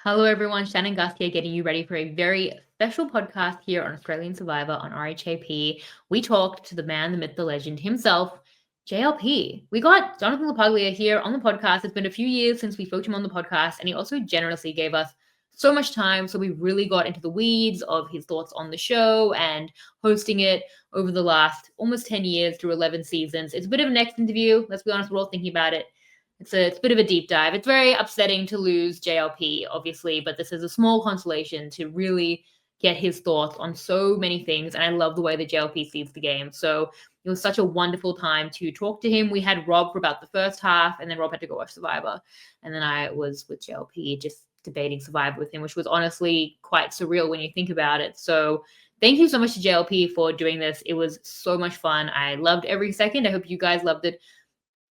Hello, everyone. Shannon, Guss here, getting you ready for a very special podcast here on Australian Survivor on RHAP. We talked to the man, the myth, the legend himself, JLP. We got Jonathan LaPaglia here on the podcast. It's been a few years since we spoke to him on the podcast, and he also generously gave us so much time. So we really got into the weeds of his thoughts on the show and hosting it over the last almost 10 years through 11 seasons. It's a bit of a next interview. Let's be honest, we're all thinking about it. It's a bit of a deep dive. It's very upsetting to lose JLP, obviously, but this is a small consolation to really get his thoughts on so many things. And I love the way that JLP sees the game. So it was such a wonderful time to talk to him. We had Rob for about the first half, and then Rob had to go watch Survivor. And then I was with JLP just debating Survivor with him, which was honestly quite surreal when you think about it. So thank you so much to JLP for doing this. It was so much fun. I loved every second. I hope you guys loved it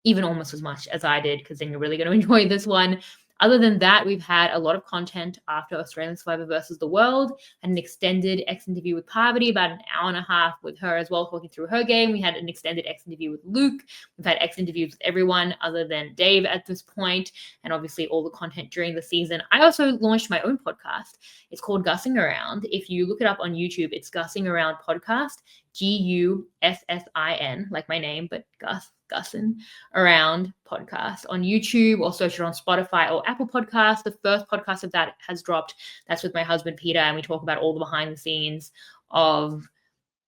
even almost as much as I did, because then you're really going to enjoy this one. Other than that, we've had a lot of content after Australian Survivor versus the World, and an extended X interview with Parvati, about an hour and a half with her as well, talking through her game. We had an extended X interview with Luke. We've had X interviews with everyone other than Dave at this point, and obviously all the content during the season. I also launched my own podcast. It's called Gussing Around. If you look it up on YouTube, it's Gussing Around Podcast, Gussin, like my name, but Gussing Around Podcast on YouTube, or search it on Spotify or Apple Podcasts. The first podcast of that has dropped. That's with my husband, Peter, and we talk about all the behind the scenes of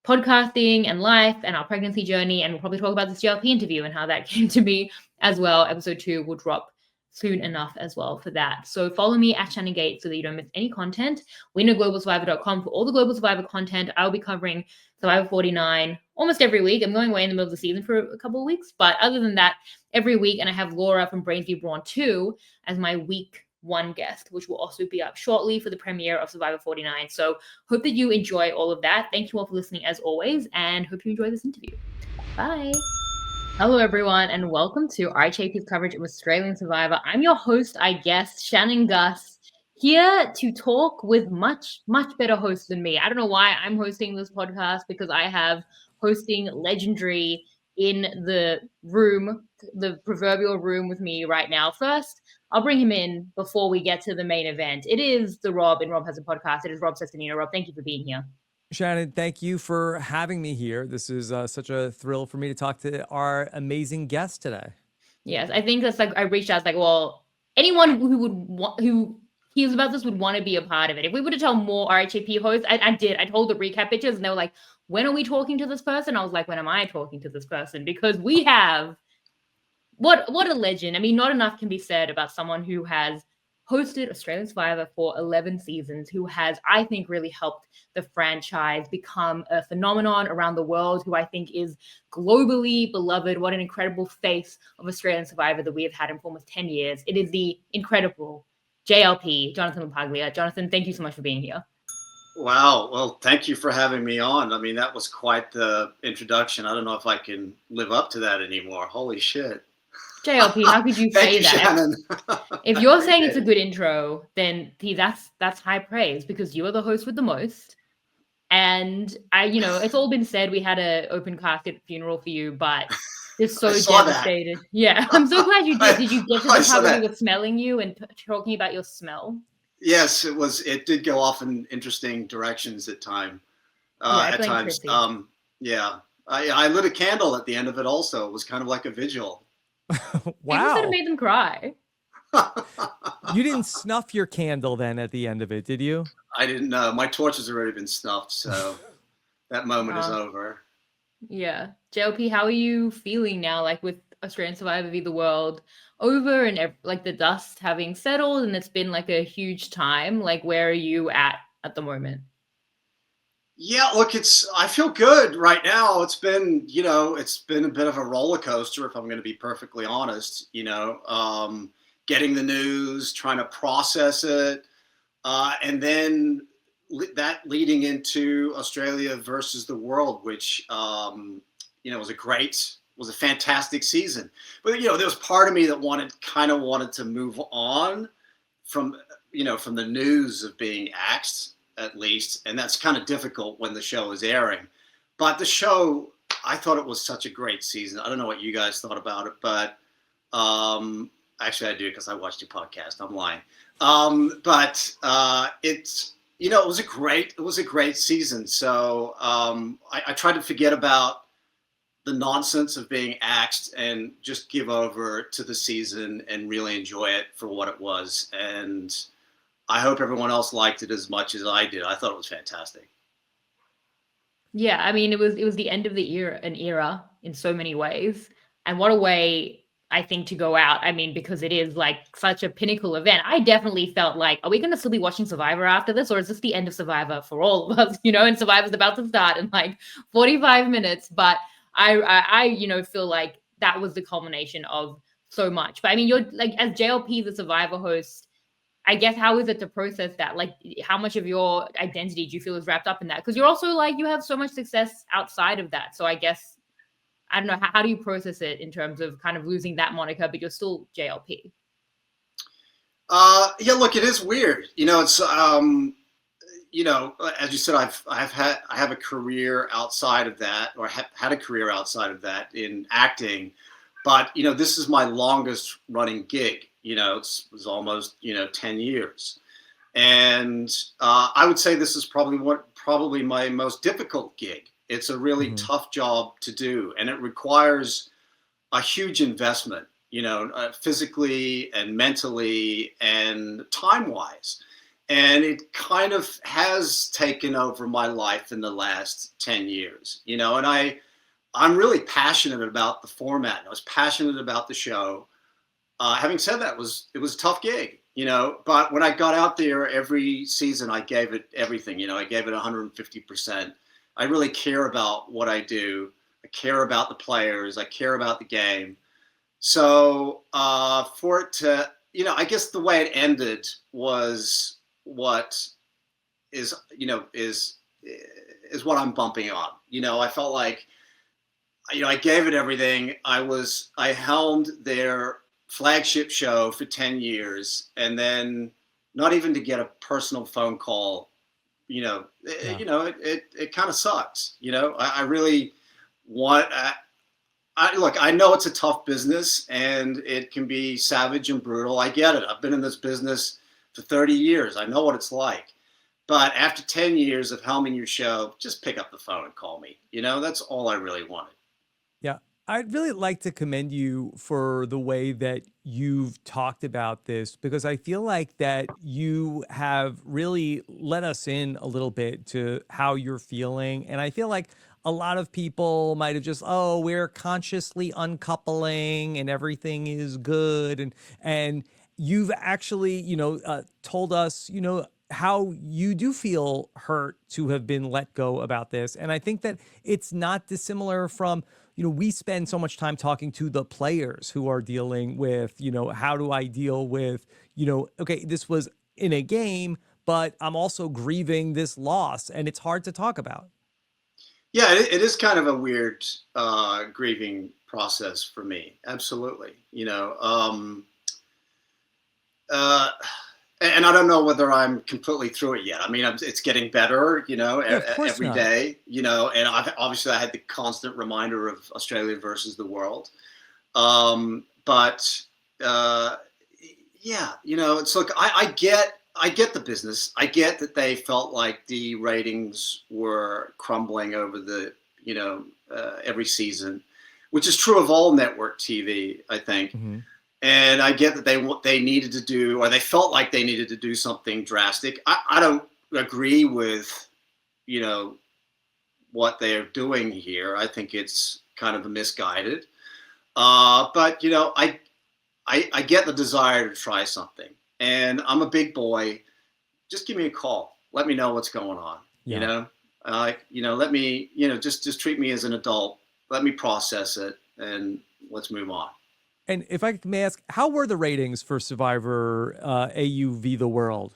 podcasting and life and our pregnancy journey. And we'll probably talk about this JLP interview and how that came to be as well. Episode 2 will drop soon enough as well for that. So follow me at Shannon Gates so that you don't miss any content. WinnerGlobalSurvivor.com for all the Global Survivor content. I'll be covering Survivor 49 almost every week. I'm going away in the middle of the season for a couple of weeks, but other than that, every week. And I have Laura from Brains v Brawn 2 as my week 1 guest, which will also be up shortly for the premiere of Survivor 49. So hope that you enjoy all of that. Thank you all for listening as always, and hope you enjoy this interview. Bye. Hello, everyone, and welcome to RHAP's coverage of Australian Survivor. I'm your host, I guess, Shannon Guss, here to talk with much, much better hosts than me. I don't know why I'm hosting this podcast, because I have hosting legendary in the room, the proverbial room with me right now. First, I'll bring him in before we get to the main event. It is the Rob, and Rob Has a Podcast. It is Rob Cesternino. Rob, thank you for being here. Shannon, thank you for having me here. This is such a thrill for me to talk to our amazing guest today. Yes, I think that's like, I reached out, like, well, anyone who hears about this would want to be a part of it. If we were to tell more RHAP hosts, I did. I told the recap bitches, and they were like, when are we talking to this person? I was like, when am I talking to this person? Because we have what a legend. I mean, not enough can be said about someone who has hosted Australian Survivor for 11 seasons, who has, I think, really helped the franchise become a phenomenon around the world, who I think is globally beloved. What an incredible face of Australian Survivor that we have had him for almost 10 years. It is the incredible JLP, Jonathan LaPaglia. Jonathan, thank you so much for being here. Wow. Well, thank you for having me on. I mean, that was quite the introduction. I don't know if I can live up to that anymore. Holy shit. JLP, how could you say that? Shannon. If you're saying it's a good intro, then that's high praise, because you are the host with the most. And it's all been said. We had an open casket funeral for you, but it's so devastated. That. Yeah, I'm so glad you did. Did you get to the part where we were smelling you and talking about your smell? Yes, it was. It did go off in interesting directions at times. Yeah, I lit a candle at the end of it. Also, it was kind of like a vigil. Wow. People said it made them cry. You didn't snuff your candle then at the end of it, did you? I didn't know. My torch has already been snuffed, so that moment is over. Yeah. JLP, how are you feeling now, like with Australian Survivor v. the World over and like the dust having settled, and it's been like a huge time? Like, where are you at the moment? Yeah, look, I feel good right now. It's been a bit of a roller coaster, if I'm going to be perfectly honest, getting the news, trying to process it. And then that leading into Australia versus the World, which, was a fantastic season. But, there was part of me that wanted to move on from the news of being axed, at least, and that's kind of difficult when the show is airing. But the show, I thought it was such a great season. I don't know what you guys thought about it, but actually I do, because I watched your podcast. I'm lying. But it's, it was a great season. So I tried to forget about the nonsense of being axed and just give over to the season and really enjoy it for what it was. And I hope everyone else liked it as much as I did. I thought it was fantastic. Yeah, I mean, it was the end of an era in so many ways, and what a way I think to go out. I mean, because it is like such a pinnacle event. I definitely felt like, are we going to still be watching Survivor after this, or is this the end of Survivor for all of us? And Survivor's about to start in like 45 minutes. But I feel like that was the culmination of so much. But I mean, you're like, as JLP, the Survivor host, I guess, how is it to process that? Like, how much of your identity do you feel is wrapped up in that? Because you're also like, you have so much success outside of that. So I guess, I don't know, how do you process it in terms of kind of losing that moniker, but you're still JLP? Yeah, look, it is weird. It's as you said, I have a career outside of that, or had a career outside of that in acting, but this is my longest running gig. It was almost 10 years, and I would say this is probably my most difficult gig. It's a really tough job to do, and it requires a huge investment, physically and mentally and time-wise. And it kind of has taken over my life in the last 10 years, and I'm really passionate about the format. I was passionate about the show. Having said that, it was a tough gig, but when I got out there every season, I gave it everything, I gave it 150%. I really care about what I do. I care about the players. I care about the game. So for it to, I guess the way it ended was what is what I'm bumping on. I felt like, I gave it everything. I helmed their flagship show for 10 years, and then not even to get a personal phone call, it kind of sucks. I really want, look, I know it's a tough business and it can be savage and brutal. I get it. I've been in this business for 30 years. I know what it's like. But after 10 years of helming your show, just pick up the phone and call me. That's all I really wanted. Yeah. I'd really like to commend you for the way that you've talked about this, because I feel like that you have really let us in a little bit to how you're feeling. And I feel like a lot of people might have just, oh, we're consciously uncoupling and everything is good. And you've actually, told us, how you do feel hurt to have been let go about this. And I think that it's not dissimilar from, we spend so much time talking to the players who are dealing with, how do I deal with, okay, this was in a game, but I'm also grieving this loss, and it's hard to talk about. Yeah, it is kind of a weird grieving process for me. Absolutely. And I don't know whether I'm completely through it yet. I mean, it's getting better, every day, and obviously I had the constant reminder of Australia versus the world. But yeah, it's look, I get the business. I get that they felt like the ratings were crumbling over the, every season, which is true of all network TV, I think. Mm-hmm. And I get that they needed to do, or they felt like they needed to do something drastic. I don't agree with, what they're doing here. I think it's kind of misguided. But I get the desire to try something, and I'm a big boy. Just give me a call. Let me know what's going on. Yeah. Let me, just treat me as an adult. Let me process it, and let's move on. And if I may ask, how were the ratings for Survivor AU v. The World?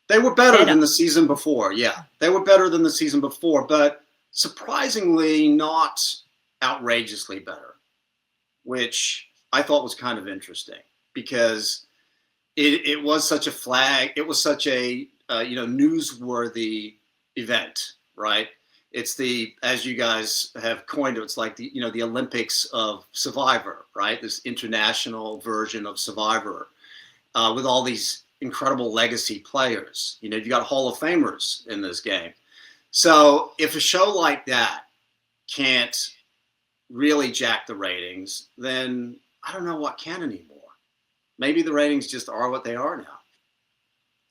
They were better than the season before. Yeah, they were better than the season before, but surprisingly not outrageously better, which I thought was kind of interesting because it was such a flag. It was such a newsworthy event, right? It's as you guys have coined it, it's like the Olympics of Survivor, right? This international version of Survivor. with all these incredible legacy players. You know, you got Hall of Famers in this game. So if a show like that can't really jack the ratings, then I don't know what can anymore. Maybe the ratings just are what they are now.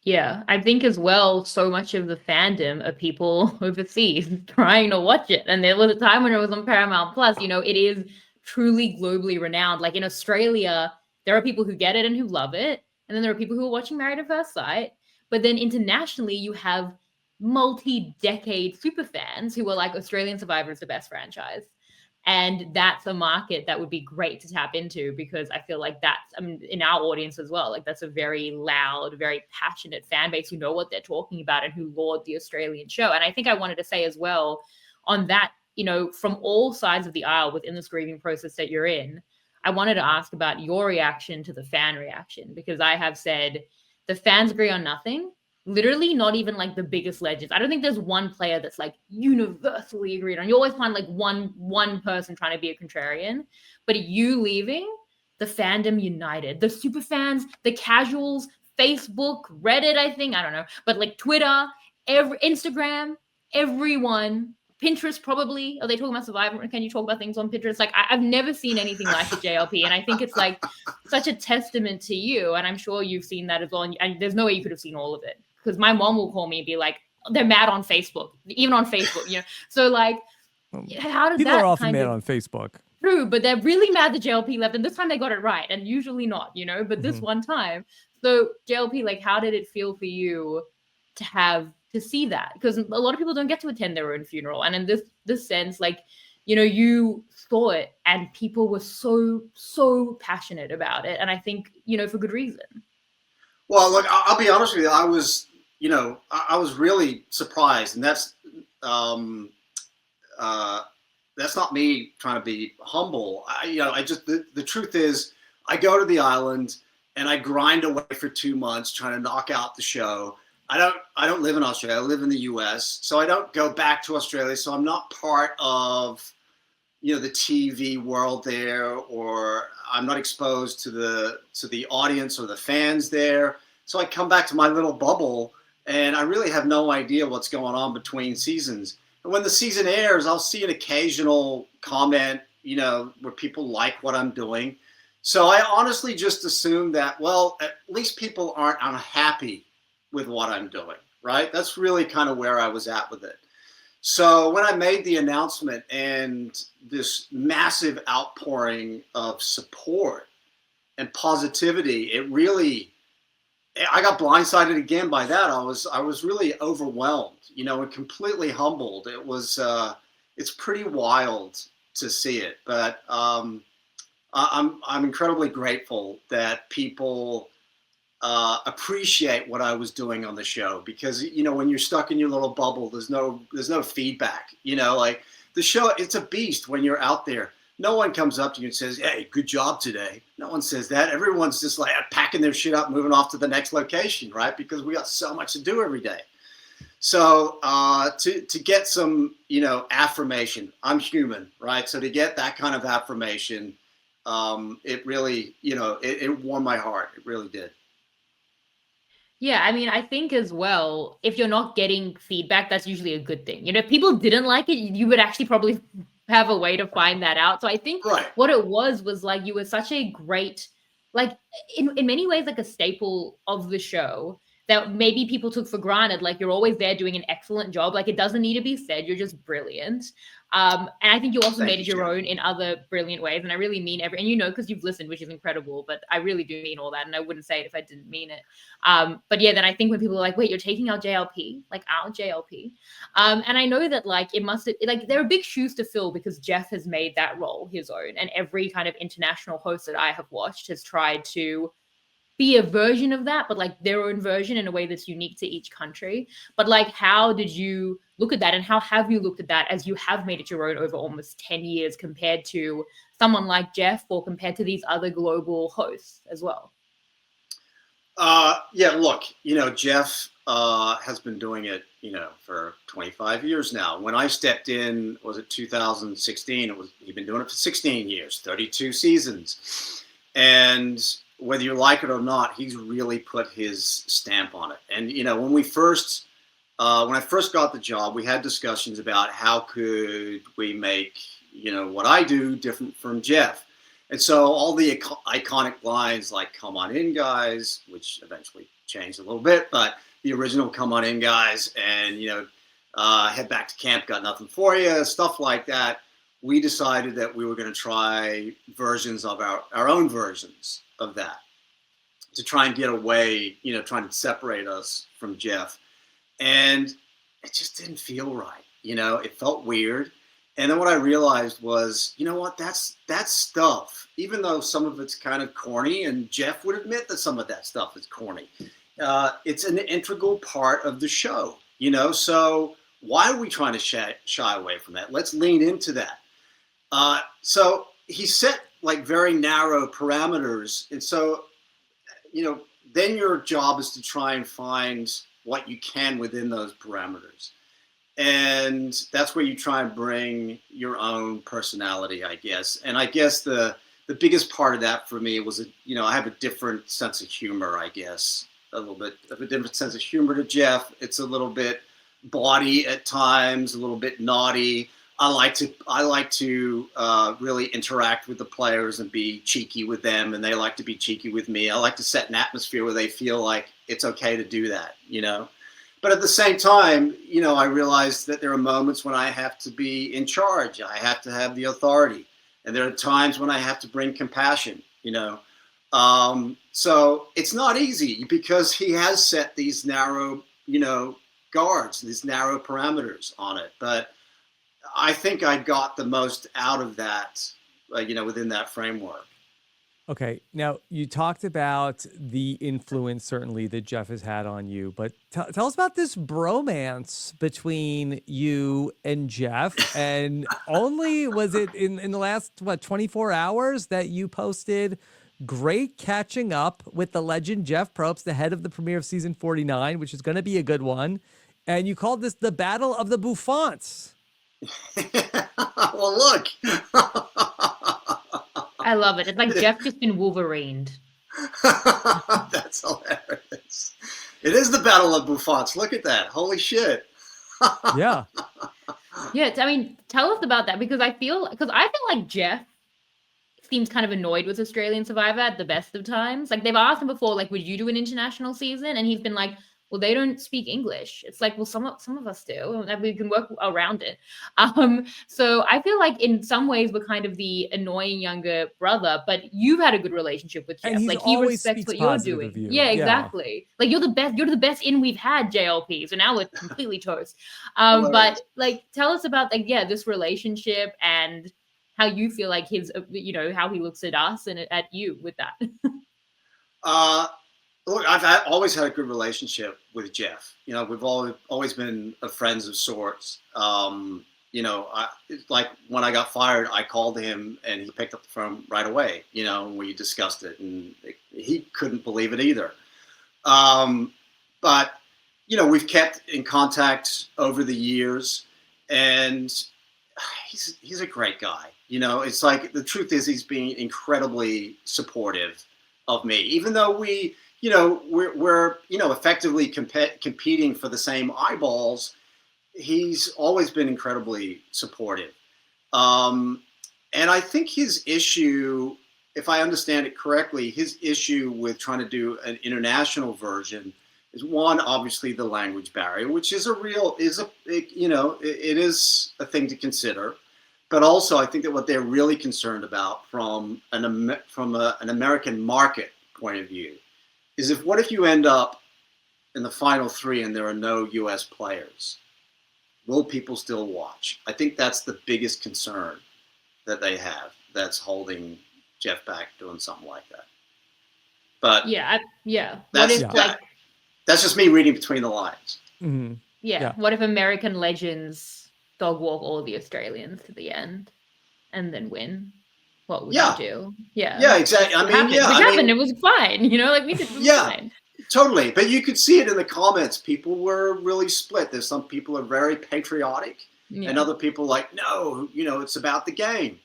Yeah, I think as well, so much of the fandom are people overseas trying to watch it. And there was a time when it was on Paramount Plus, you know, it is truly globally renowned. Like in Australia, there are people who get it and who love it. And then there are people who are watching Married at First Sight. But then internationally, you have multi-decade super fans who are like, Australian Survivor is the best franchise. And that's a market that would be great to tap into, because I feel like that's, I mean, in our audience as well, like that's a very loud, very passionate fan base who know what they're talking about and who laud the Australian show. And I think I wanted to say as well on that, you know, from all sides of the aisle within this grieving process that you're in, I wanted to ask about your reaction to the fan reaction, because I have said the fans agree on nothing. Literally not even like the biggest legends. I don't think there's one player that's like universally agreed on. You always find like one person trying to be a contrarian. But you leaving, the fandom united. The super fans, the casuals, Facebook, Reddit, I think, I don't know. But like Twitter, Instagram, everyone, Pinterest probably. Are they talking about Survivor? Can you talk about things on Pinterest? Like I've never seen anything like it, JLP. And I think it's like such a testament to you. And I'm sure you've seen that as well. And there's no way you could have seen all of it. Because my mom will call me and be like, they're mad on Facebook, even on Facebook, you know? So like, how does People that are often kind mad of... on Facebook. True, but they're really mad that JLP left. And this time they got it right. And usually not, you know, but this one time. So JLP, like, how did it feel for you to see that? Because a lot of people don't get to attend their own funeral. And in this sense, like, you know, you saw it and people were so passionate about it. And I think, you know, for good reason. Well, look, I'll be honest with you. I was really surprised, and that's not me trying to be humble. The truth is, I go to the island and I grind away for 2 months trying to knock out the show. I don't live in Australia. I live in the U.S., so I don't go back to Australia. So I'm not part of, you know, the TV world there, or I'm not exposed to the audience or the fans there. So I come back to my little bubble and I really have no idea what's going on between seasons. And when the season airs, I'll see an occasional comment, you know, where people like what I'm doing. So I honestly just assume that, well, at least people aren't unhappy with what I'm doing, right? That's really kind of where I was at with it. So when I made the announcement and this massive outpouring of support and positivity, I got blindsided again by that. I was really overwhelmed, you know, and completely humbled. It's pretty wild to see it, but I'm incredibly grateful that people appreciate what I was doing on the show, because, you know, when you're stuck in your little bubble, there's no feedback, you know, like the show, it's a beast when you're out there. No one comes up to you and says, hey, good job today. No one says that. Everyone's just like packing their shit up, moving off to the next location, right? Because we got so much to do every day. So to get some, you know, affirmation, I'm human, right? So to get that kind of affirmation, it really, you know, it warmed my heart. It really did. Yeah, I mean, I think as well, if you're not getting feedback, that's usually a good thing. You know, if people didn't like it, you would actually probably have a way to find that out. So I think what it was like you were such a great, like in many ways, like a staple of the show that maybe people took for granted. Like you're always there doing an excellent job. Like it doesn't need to be said. You're just brilliant. And I think you also made it your own in other brilliant ways. And I really mean and you know, because you've listened, which is incredible, but I really do mean all that. And I wouldn't say it if I didn't mean it. But yeah, then I think when people are like, wait, you're taking out JLP, like our JLP. And I know that like, it must, like there are big shoes to fill because Jeff has made that role his own. And every kind of international host that I have watched has tried to be a version of that, but like their own version in a way that's unique to each country. But like, how did you look at that, and how have you looked at that as you have made it your own over almost 10 years compared to someone like Jeff, or compared to these other global hosts as well? Yeah, look, you know, Jeff has been doing it, you know, for 25 years now. When I stepped in, was it 2016? He'd been doing it for 16 years, 32 seasons. And whether you like it or not, he's really put his stamp on it. And when I first got the job, we had discussions about how could we make what I do different from Jeff. And so all the iconic lines like "Come on in, guys," which eventually changed a little bit, but the original "Come on in, guys," and head back to camp, got nothing for you, stuff like that. We decided that we were going to try versions of our own versions of that to try and get away, trying to separate us from Jeff. And it just didn't feel right. It felt weird. And then what I realized was, that's stuff, even though some of it's kind of corny, and Jeff would admit that some of that stuff is corny. It's an integral part of the show, so why are we trying to shy away from that? Let's lean into that. So he set like very narrow parameters. And so, then your job is to try and find what you can within those parameters. And that's where you try and bring your own personality, I guess. And I guess the biggest part of that for me was, I have a different sense of humor, I guess, a little bit of a different sense of humor to Jeff. It's a little bit bawdy at times, a little bit naughty. I like to really interact with the players and be cheeky with them, and they like to be cheeky with me. I like to set an atmosphere where they feel like it's okay to do that, But at the same time, I realize that there are moments when I have to be in charge. I have to have the authority. And there are times when I have to bring compassion, So it's not easy because he has set these narrow, guards, these narrow parameters on it. But I think I got the most out of that, within that framework. Okay. Now, you talked about the influence, certainly, that Jeff has had on you, but tell us about this bromance between you and Jeff. And only was it in the last, 24 hours that you posted great catching up with the legend Jeff Probst ahead of the premiere of season 49, which is going to be a good one. And you called this the Battle of the Bouffants. Well, look. I love it. It's like Jeff just been Wolverined. That's hilarious. It is the Battle of Bouffants. Look at that. Holy shit. Yeah. Yeah. I mean, tell us about that because I feel like Jeff seems kind of annoyed with Australian Survivor at the best of times. Like they've asked him before, like, would you do an international season? And he's been like, well, they don't speak English. It's like, well, some of us do, and we can work around it. So I feel like in some ways we're kind of the annoying younger brother, but you've had a good relationship with Jeff. Like he respects what you're doing. Yeah, exactly. Yeah. Like you're the best in we've had, JLP. So now we're completely toast. But like, tell us about this relationship and how you feel like his, how he looks at us and at you with that. Look, I've always had a good relationship with Jeff. We've always been friends of sorts. Like when I got fired, I called him and he picked up the phone right away, and we discussed it, and he couldn't believe it either. But, we've kept in contact over the years, and he's a great guy. It's like, the truth is he's being incredibly supportive of me, even though we're effectively competing for the same eyeballs. He's always been incredibly supportive. And I think his issue, if I understand it correctly, his issue with trying to do an international version is one, obviously the language barrier, which is it is a thing to consider. But also I think that what they're really concerned about from an American market point of view is what if you end up in the final three and there are no U.S. players? Will people still watch? I think that's the biggest concern that they have that's holding Jeff back doing something like that. But that's just me reading between the lines. Mm-hmm. Yeah. What if American legends dog walk all the Australians to the end and then win? What would you do? Yeah, exactly. Which happened. It was fine. We did. Fine. Totally. But you could see it in the comments. People were really split. There's some people are very patriotic, and other people like, no, it's about the game.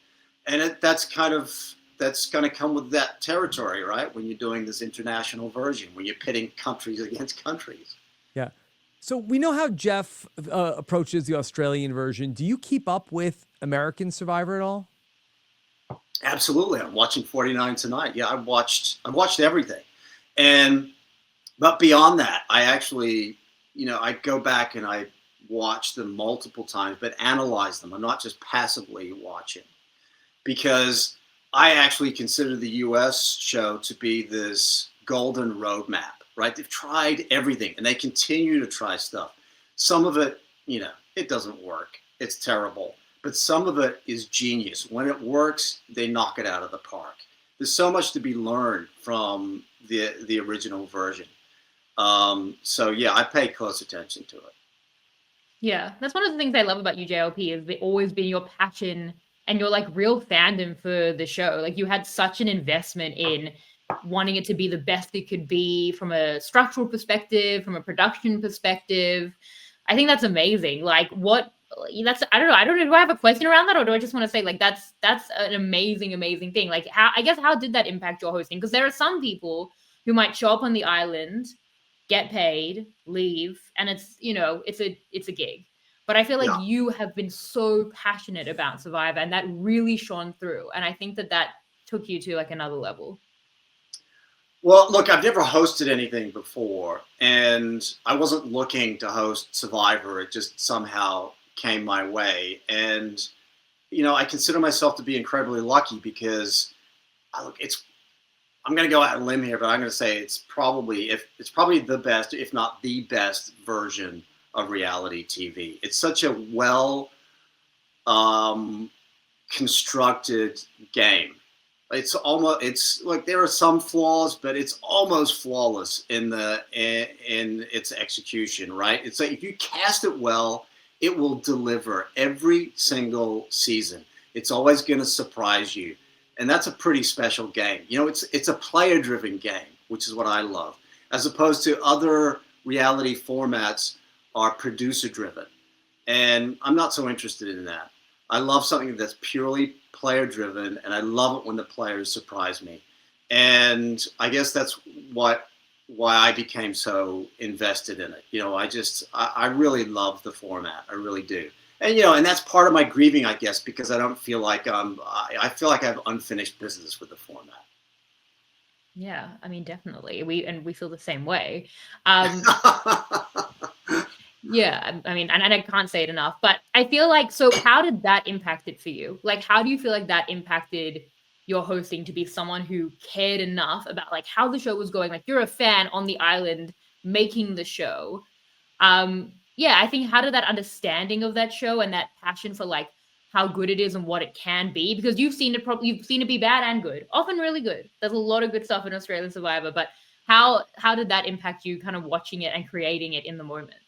And that's kind of that's going to come with that territory, right? When you're doing this international version, when you're pitting countries against countries. Yeah. So we know how Jeff approaches the Australian version. Do you keep up with American Survivor at all? Absolutely. I'm watching 49 tonight. Yeah, I watched everything. But beyond that, I actually, I go back and I watch them multiple times, but analyze them. I'm not just passively watching, because I actually consider the US show to be this golden roadmap, right? They've tried everything and they continue to try stuff. Some of it, it doesn't work. It's terrible. But some of it is genius. When it works, they knock it out of the park. There's so much to be learned from the original version. So yeah, I pay close attention to it. Yeah, that's one of the things I love about you, JLP, is they always been your passion and your like real fandom for the show. Like you had such an investment in wanting it to be the best it could be from a structural perspective, from a production perspective. I think that's amazing. Like I don't know. Do I have a question around that, or do I just want to say like that's an amazing thing? Like how did that impact your hosting? Because there are some people who might show up on the island, get paid, leave, and it's a gig. But I feel like you have been so passionate about Survivor, and that really shone through. And I think that took you to like another level. Well, look, I've never hosted anything before, and I wasn't looking to host Survivor. It just somehow came my way. And, I consider myself to be incredibly lucky because I'm going to go out on a limb here, but I'm going to say it's probably the best, if not the best version of reality TV. It's such a well constructed game. It's like there are some flaws, but it's almost flawless in its execution, right? It's like if you cast it well, it will deliver every single season. It's always going to surprise you. And that's a pretty special game. It's a player-driven game, which is what I love, as opposed to other reality formats are producer-driven. And I'm not so interested in that. I love something that's purely player-driven, and I love it when the players surprise me. And I guess that's why I became so invested in it. I really love the format. I really do. And, and that's part of my grieving, I guess, because I don't feel like I feel like I have unfinished business with the format. Yeah, I mean, definitely. We feel the same way. Yeah, I mean, and I can't say it enough, but I feel like, so how did that impact it for you? Like, how do you feel like that impacted your hosting to be someone who cared enough about like how the show was going? Like you're a fan on the island making the show. Yeah, I think how did that understanding of that show and that passion for like how good it is and what it can be, because you've seen it be bad and good, often really good. There's a lot of good stuff in Australian Survivor, but how did that impact you kind of watching it and creating it in the moment?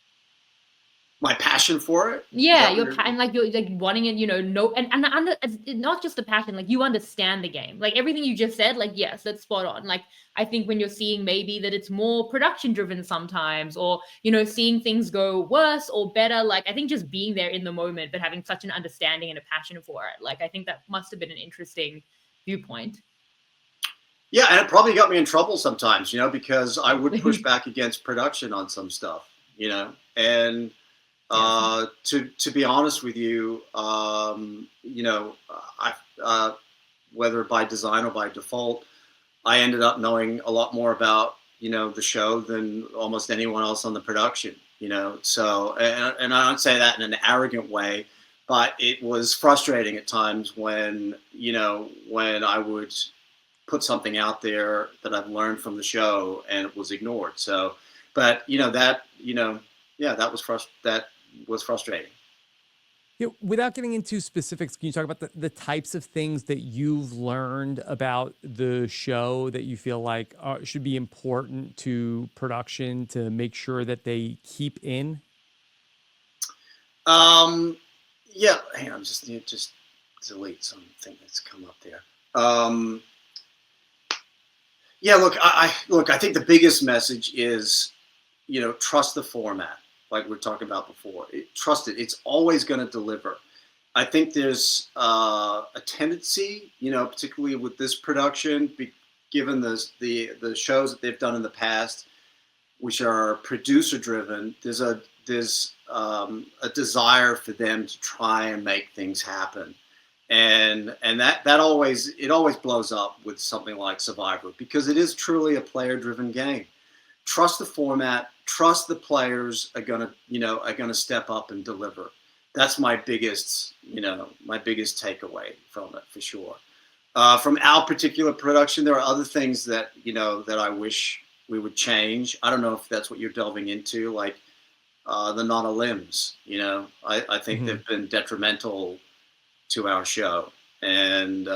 My passion for it. Yeah, you're like wanting it, and it's not just the passion, like you understand the game, like everything you just said, like yes, that's spot on. Like I think when you're seeing maybe that it's more production driven sometimes, or seeing things go worse or better, like I think just being there in the moment, but having such an understanding and a passion for it, like I think that must have been an interesting viewpoint. Yeah, and it probably got me in trouble sometimes, because I would push back against production on some stuff, and. To be honest with you, whether by design or by default, I ended up knowing a lot more about, the show than almost anyone else on the production, so, and I don't say that in an arrogant way, but it was frustrating at times when I would put something out there that I've learned from the show and it was ignored. So, but that was frustrating. Without getting into specifics, can you talk about the types of things that you've learned about the show that you feel like should be important to production to make sure that they keep in? Yeah, hang on, just delete something that's come up there. Yeah, look, I think the biggest message is, trust the format. Like we are talking about before, trust it. It's always going to deliver. I think there's a tendency, particularly with this production, given the shows that they've done in the past, which are producer driven. There's a desire for them to try and make things happen, and that always blows up with something like Survivor, because it is truly a player driven game. Trust the format, trust the players are gonna step up and deliver. That's my biggest takeaway from it, for sure. From our particular production, there are other things that I wish we would change. I don't know if that's what you're delving into, like the non-elims. I think they've been detrimental to our show. And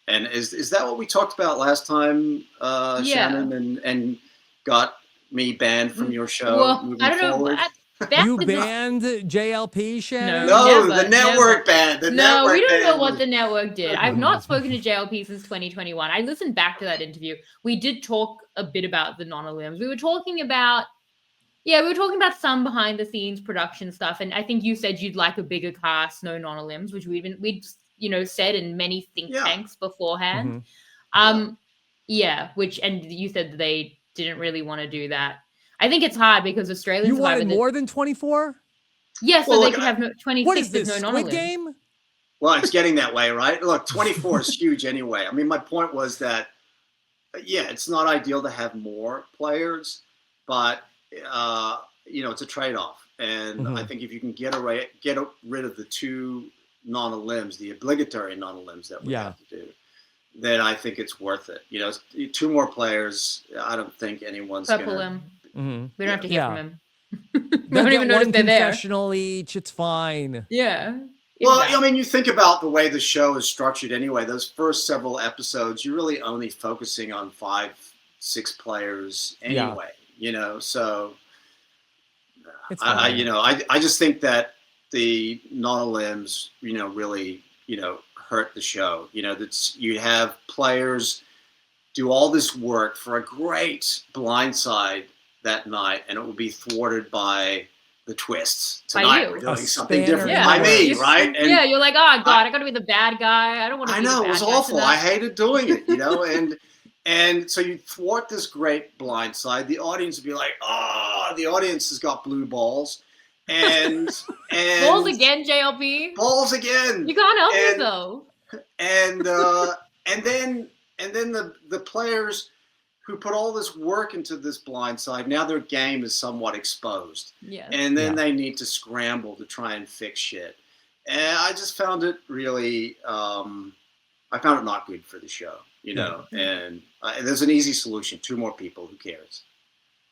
is that what we talked about last time, Shannon, and got me banned from your show? Well, I don't forward? know. You banned JLP, Shannon? No, the network banned. We don't know what the network did. I've not spoken to JLP since 2021. I listened back to that interview. We did talk a bit about the non-elims. We were talking about some behind the scenes production stuff. And I think you said you'd like a bigger cast, no non-elims, which we'd said in many think tanks beforehand. And you said that they didn't really want to do that. I think it's hard because Australian You Survivor wanted more than 24? Yes, so they could have 26 what is this, with no Squid non-elims. Game? Well, it's getting that way, right? Look, 24 is huge anyway. I mean, my point was that, it's not ideal to have more players, but, it's a trade-off. And I think if you can get rid of the two non-elims, the obligatory non-elims that we have to do, then I think it's worth it. Two more players, I don't think anyone's going to... We don't have to hear from him. We don't even notice they're there. Confessional each, it's fine. Yeah. Well, I mean, you think about the way the show is structured anyway. Those first several episodes, you're really only focusing on 5-6 players anyway. So I just think that the non-elims, really, hurt the show. That's you have players do all this work for a great blindside that night, and it will be thwarted by the twists. Tonight we're doing something different by me, right? And you're like, oh God, I got to be the bad guy. I don't want to. I know, it was awful. I hated doing it, and so you thwart this great blindside. The audience would be like, oh, the audience has got blue balls. And balls again, JLP. Balls again. You can't help it though. And then the players who put all this work into this blindside, now their game is somewhat exposed. Yeah. And then they need to scramble to try and fix shit. And I just found it really, I found it not good for the show, and there's an easy solution. 2 more people, who cares?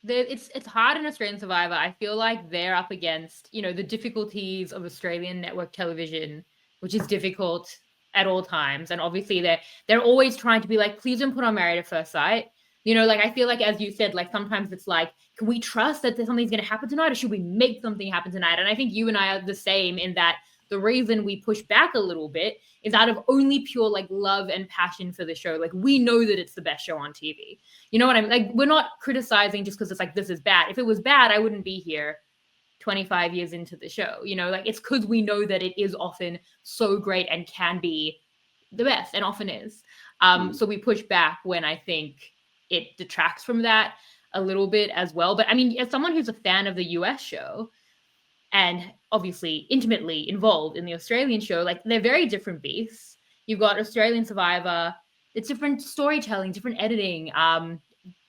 It's hard in Australian Survivor. I feel like they're up against, the difficulties of Australian network television, which is difficult at all times. And obviously they're always trying to be like, please don't put on Married at First Sight. I feel like, as you said, like sometimes it's like, can we trust that something's going to happen tonight, or should we make something happen tonight? And I think you and I are the same in that the reason we push back a little bit is out of only pure like love and passion for the show. Like we know that it's the best show on TV. You know what I mean? Like we're not criticizing just because it's like, this is bad. If it was bad, I wouldn't be here 25 years into the show. Like it's because we know that it is often so great and can be the best, and often is. So we push back when I think it detracts from that a little bit as well. But I mean, as someone who's a fan of the US show and obviously intimately involved in the Australian show, like they're very different beasts. You've got Australian Survivor, it's different storytelling, different editing,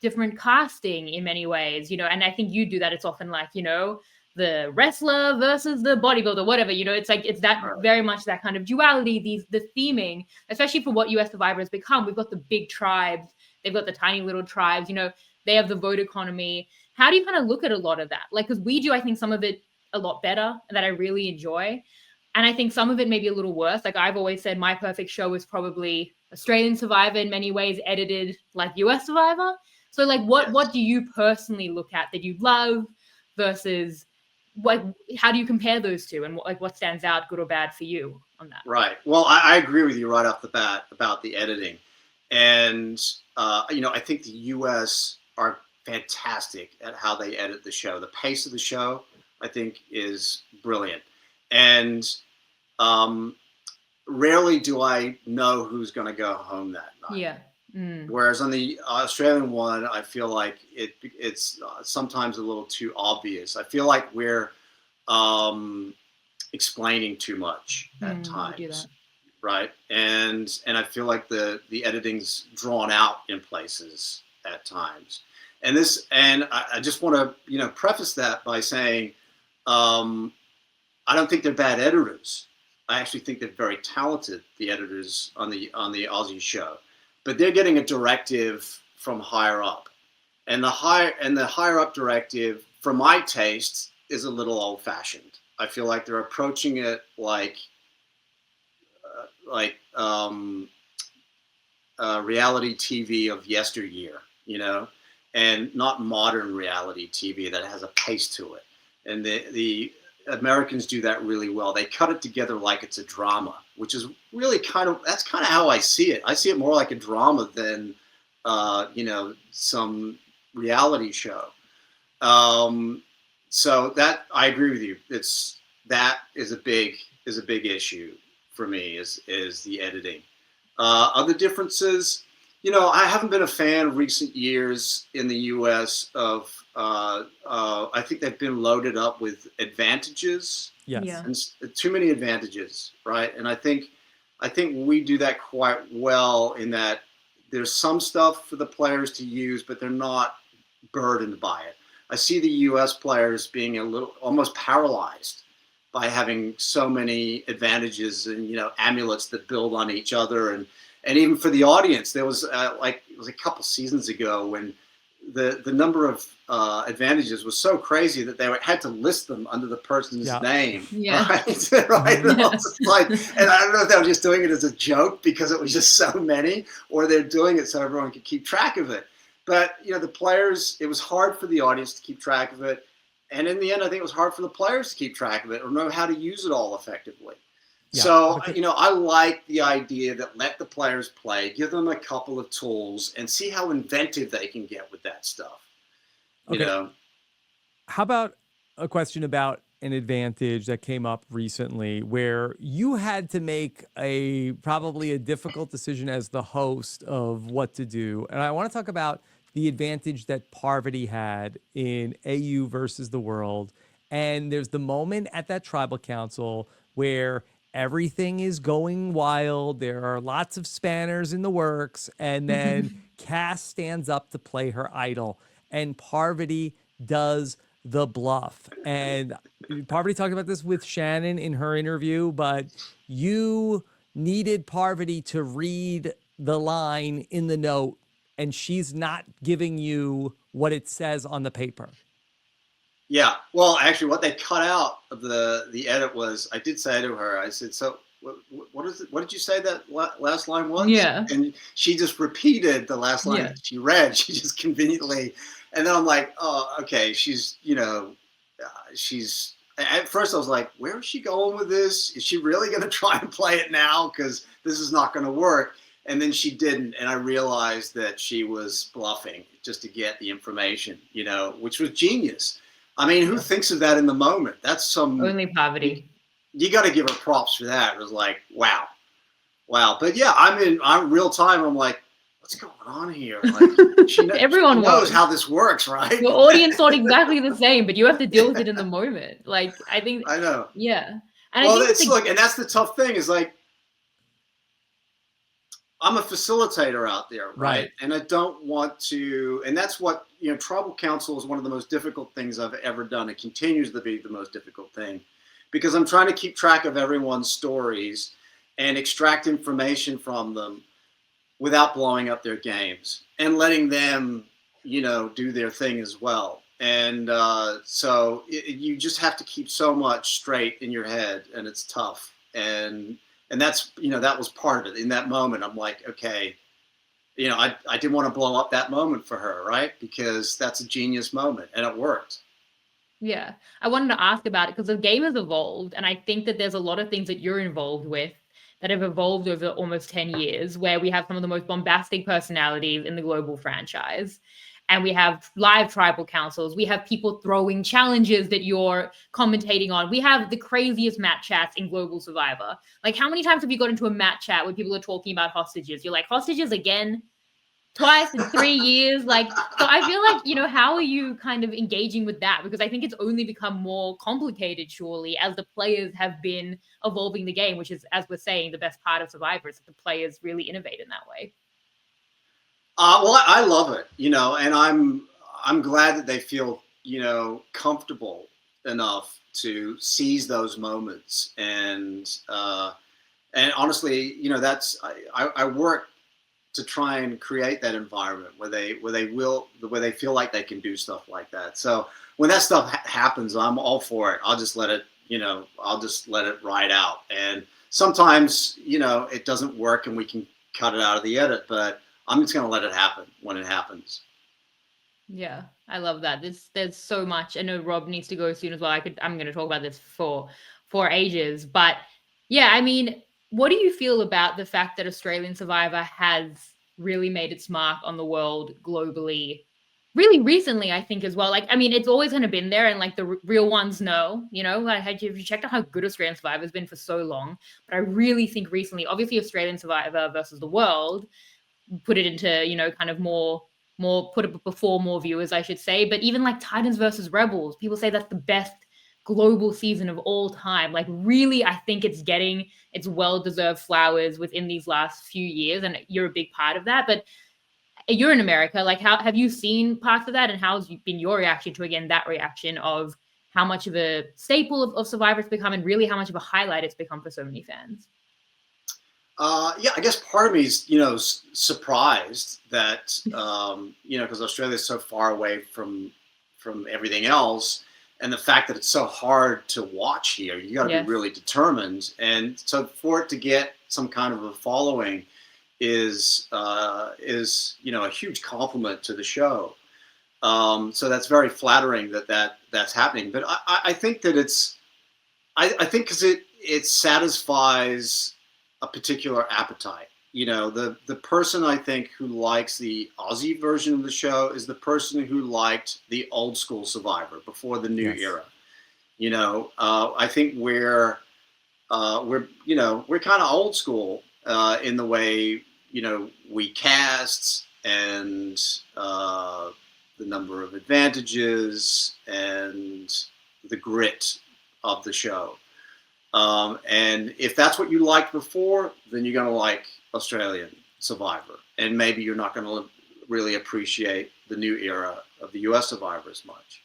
different casting in many ways, and I think you do that. It's often like, the wrestler versus the bodybuilder, whatever, it's like, it's that very much that kind of duality, the theming, especially for what US Survivor has become. We've got the big tribes, they've got the tiny little tribes, they have the vote economy. How do you kind of look at a lot of that? Like, because we do, I think, some of it a lot better that I really enjoy. And I think some of it may be a little worse. Like I've always said, my perfect show is probably Australian Survivor in many ways, edited like US Survivor. So like, what do you personally look at that you love versus like, how do you compare those two, and what stands out, good or bad, for you on that? Right. Well, I agree with you right off the bat about the editing. And, I think the US are fantastic at how they edit the show. The pace of the show, I think, is brilliant. And rarely do I know who's going to go home that night. Yeah. Whereas on the Australian one, I feel like it's sometimes a little too obvious. I feel like we're explaining too much at times, right? And I feel like the editing's drawn out in places at times. And I just want to preface that by saying I don't think they're bad editors. I actually think they're very talented, the editors on the Aussie show. But they're getting a directive from higher up, and the higher up directive, for my taste, is a little old fashioned. I feel like they're approaching it like reality TV of yesteryear, and not modern reality TV that has a pace to it. And the Americans do that really well. They cut it together like it's a drama, which is really that's kind of how I see it. I see it more like a drama than, some reality show. So that I agree with you. That is a big issue for me is the editing. Other differences, I haven't been a fan of recent years in the U.S. of. I think they've been loaded up with advantages. Yes. Yeah. And too many advantages, right? And I think we do that quite well in that there's some stuff for the players to use, but they're not burdened by it. I see the U.S. players being a little almost paralyzed by having so many advantages and amulets that build on each other, and even for the audience, there was it was a couple seasons ago when the number of advantages was so crazy that they had to list them under the person's name. Yeah. Right. Right. And I don't know if they were just doing it as a joke because it was just so many, or they're doing it so everyone could keep track of it. But the players, it was hard for the audience to keep track of it, and in the end, I think it was hard for the players to keep track of it or know how to use it all effectively. Yeah. So, I like the idea that let the players play, give them a couple of tools, and see how inventive they can get with that stuff. Okay. How about a question about an advantage that came up recently where you had to make probably a difficult decision as the host of what to do. And I want to talk about the advantage that Parvati had in AU versus the world. And there's the moment at that tribal council where everything is going wild. There are lots of spanners in the works. And then Cass stands up to play her idol. And Parvati does the bluff. And Parvati talked about this with Shannon in her interview, but you needed Parvati to read the line in the note, and she's not giving you what it says on the paper. Yeah. Well, actually, what they cut out of the edit was, I did say to her, I said, so what is it? What did you say that last line was? Yeah. And she just repeated the last line that she read. She just conveniently, and then I'm like, oh, okay. She's, at first I was like, where is she going with this? Is she really going to try and play it now? Because this is not going to work. And then she didn't. And I realized that she was bluffing just to get the information, which was genius. I mean, who thinks of that in the moment? That's only Parvati. You got to give her props for that. It was like, wow. But yeah, I'm real time. I'm like, what's going on here? Like, Everyone knows how this works, right? The audience thought exactly the same, but you have to deal with it in the moment. Like, I think. I know. Yeah. And well, and that's the tough thing is like, I'm a facilitator out there, right? And I don't want to, and that's what, tribal council is one of the most difficult things I've ever done. It continues to be the most difficult thing because I'm trying to keep track of everyone's stories and extract information from them without blowing up their games and letting them, do their thing as well. And so you just have to keep so much straight in your head, and it's tough. And that's, that was part of it. In that moment, I'm like, okay, I didn't want to blow up that moment for her, right? Because that's a genius moment, and it worked. Yeah. I wanted to ask about it because the game has evolved, and I think that there's a lot of things that you're involved with that have evolved over almost 10 years, where we have some of the most bombastic personalities in the global franchise. and we have live tribal councils. We have people throwing challenges that you're commentating on. We have the craziest match chats in Global Survivor. Like, how many times have you got into a match chat where people are talking about hostages? You're like, hostages again? Twice in 3 years? Like, so I feel like, you know, how are you kind of engaging with that? Because I think it's only become more complicated, surely, as the players have been evolving the game, which is, as we're saying, the best part of Survivor is that the players really innovate in that way. Well, I love it, you know, and I'm glad that they feel, you know, comfortable enough to seize those moments. And honestly, you know, that's I work to try and create that environment where they feel like they can do stuff like that. So when that stuff happens, I'm all for it. I'll just let it, you know, I'll just let it ride out. And sometimes, you know, it doesn't work and we can cut it out of the edit, but I'm just going to let it happen when it happens. Yeah, I love that. There's so much. I know Rob needs to go soon as well. I'm going to talk about this for ages, but yeah, I mean, what do you feel about the fact that Australian Survivor has really made its mark on the world globally really recently, I think, as well? Like, I mean, it's always kind of been there, and like the real ones know, you know, like, have you checked out how good Australian Survivor has been for so long? But I really think recently, obviously Australian Survivor versus the world, put it into, you know, kind of more put it before more viewers, I should say. But even like Titans versus Rebels, people say that's the best global season of all time. Like, really, I think it's getting its well-deserved flowers within these last few years, and you're a big part of that. But you're in America. Like, how have you seen parts of that, and how's been your reaction to, again, that reaction of how much of a staple of Survivor it's become, and really how much of a highlight it's become for so many fans? Yeah, I guess part of me is, you know, surprised that, you know, because Australia is so far away from everything else, and the fact that it's so hard to watch here, you got to be really determined, and so for it to get some kind of a following is you know, a huge compliment to the show. So that's very flattering that's happening. But I think that I think because it satisfies a particular appetite. You know, the person I think who likes the Aussie version of the show is the person who liked the old school Survivor before the new era. You know, I think we're you know, we're kind of old school in the way, you know, we cast and the number of advantages and the grit of the show. And if that's what you liked before, then you're going to like Australian Survivor. And maybe you're not going to really appreciate the new era of the US Survivor as much.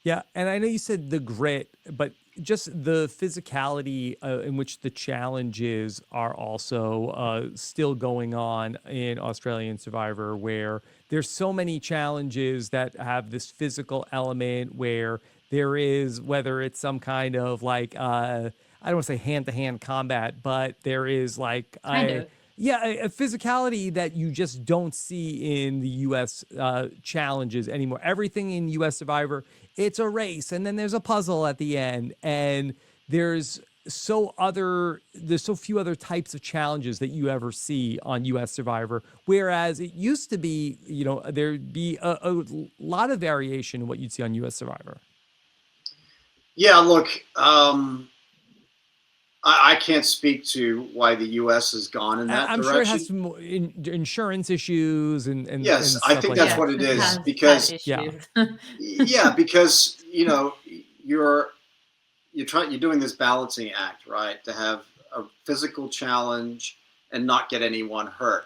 Yeah, and I know you said the grit, but just the physicality in which the challenges are also still going on in Australian Survivor, where there's so many challenges that have this physical element where there is, whether it's some kind of like, I don't want to say hand-to-hand combat, but there is like a physicality that you just don't see in the U.S. Challenges anymore. Everything in U.S. Survivor, it's a race, and then there's a puzzle at the end, and there's so few other types of challenges that you ever see on U.S. Survivor, whereas it used to be, you know, there'd be a lot of variation in what you'd see on U.S. Survivor. Yeah, look, I can't speak to why the U.S. has gone in that direction. I'm sure it has some insurance issues and yes, and I think that's what it is, because because, you know, you're doing this balancing act, right, to have a physical challenge and not get anyone hurt.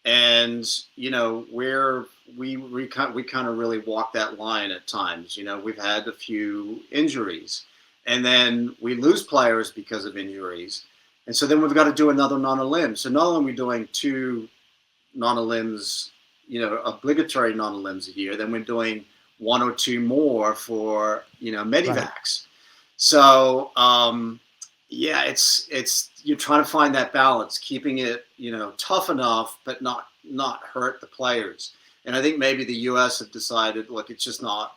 And, you know, we kind of really walk that line at times. You know, we've had a few injuries, and then we lose players because of injuries. And so then we've got to do another non-elim. So not only are we doing 2 non-elims, you know, obligatory non-elims a year, then we're doing 1 or 2 more for, you know, medivacs. Right. So, yeah, it's you're trying to find that balance, keeping it, you know, tough enough, but not hurt the players. And I think maybe the U.S. have decided, look, it's not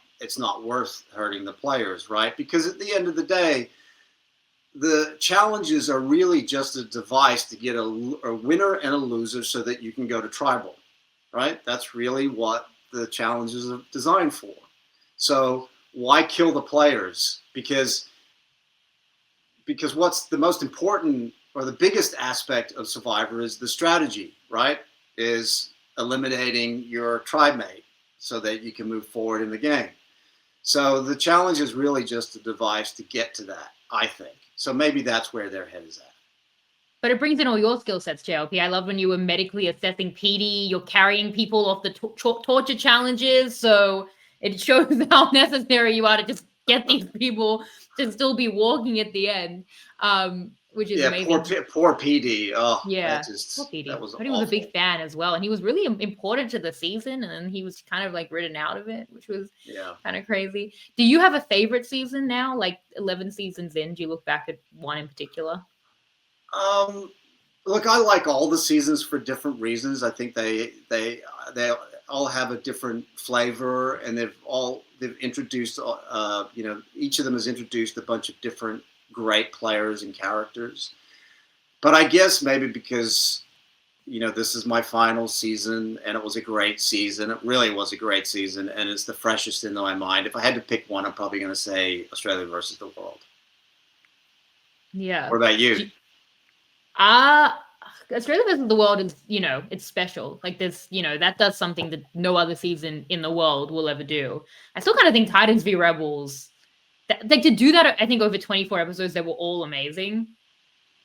worth hurting the players, right? Because at the end of the day, the challenges are really just a device to get a winner and a loser so that you can go to tribal. right? That's really what the challenges are designed for. So why kill the players? Because what's the most important or the biggest aspect of Survivor is the strategy, right? Is eliminating your tribe mate so that you can move forward in the game. So the challenge is really just a device to get to that, I think. So maybe that's where their head is at. But it brings in all your skill sets, JLP. I love when you were medically assessing PD. You're carrying people off the torture challenges. So it shows how necessary you are to just get these people to still be walking at the end, which is amazing. Poor PD. Oh, yeah, poor PD. That was but he was a big fan as well. And he was really important to the season. And then he was kind of like written out of it, which was kind of crazy. Do you have a favorite season now? Like 11 seasons in, do you look back at one in particular? Look, I like all the seasons for different reasons. I think they all have a different flavor, and they've introduced, each of them has introduced a bunch of different great players and characters. But I guess maybe because, this is my final season, and it was a great season. It really was a great season, and it's the freshest in my mind. If I had to pick one, I'm probably going to say Australia versus the world. Yeah. What about you? Australia versus the world is, it's special. Like this, that does something that no other season in the world will ever do. I still kind of think Titans v Rebels, like to do that, I think over 24 episodes, they were all amazing.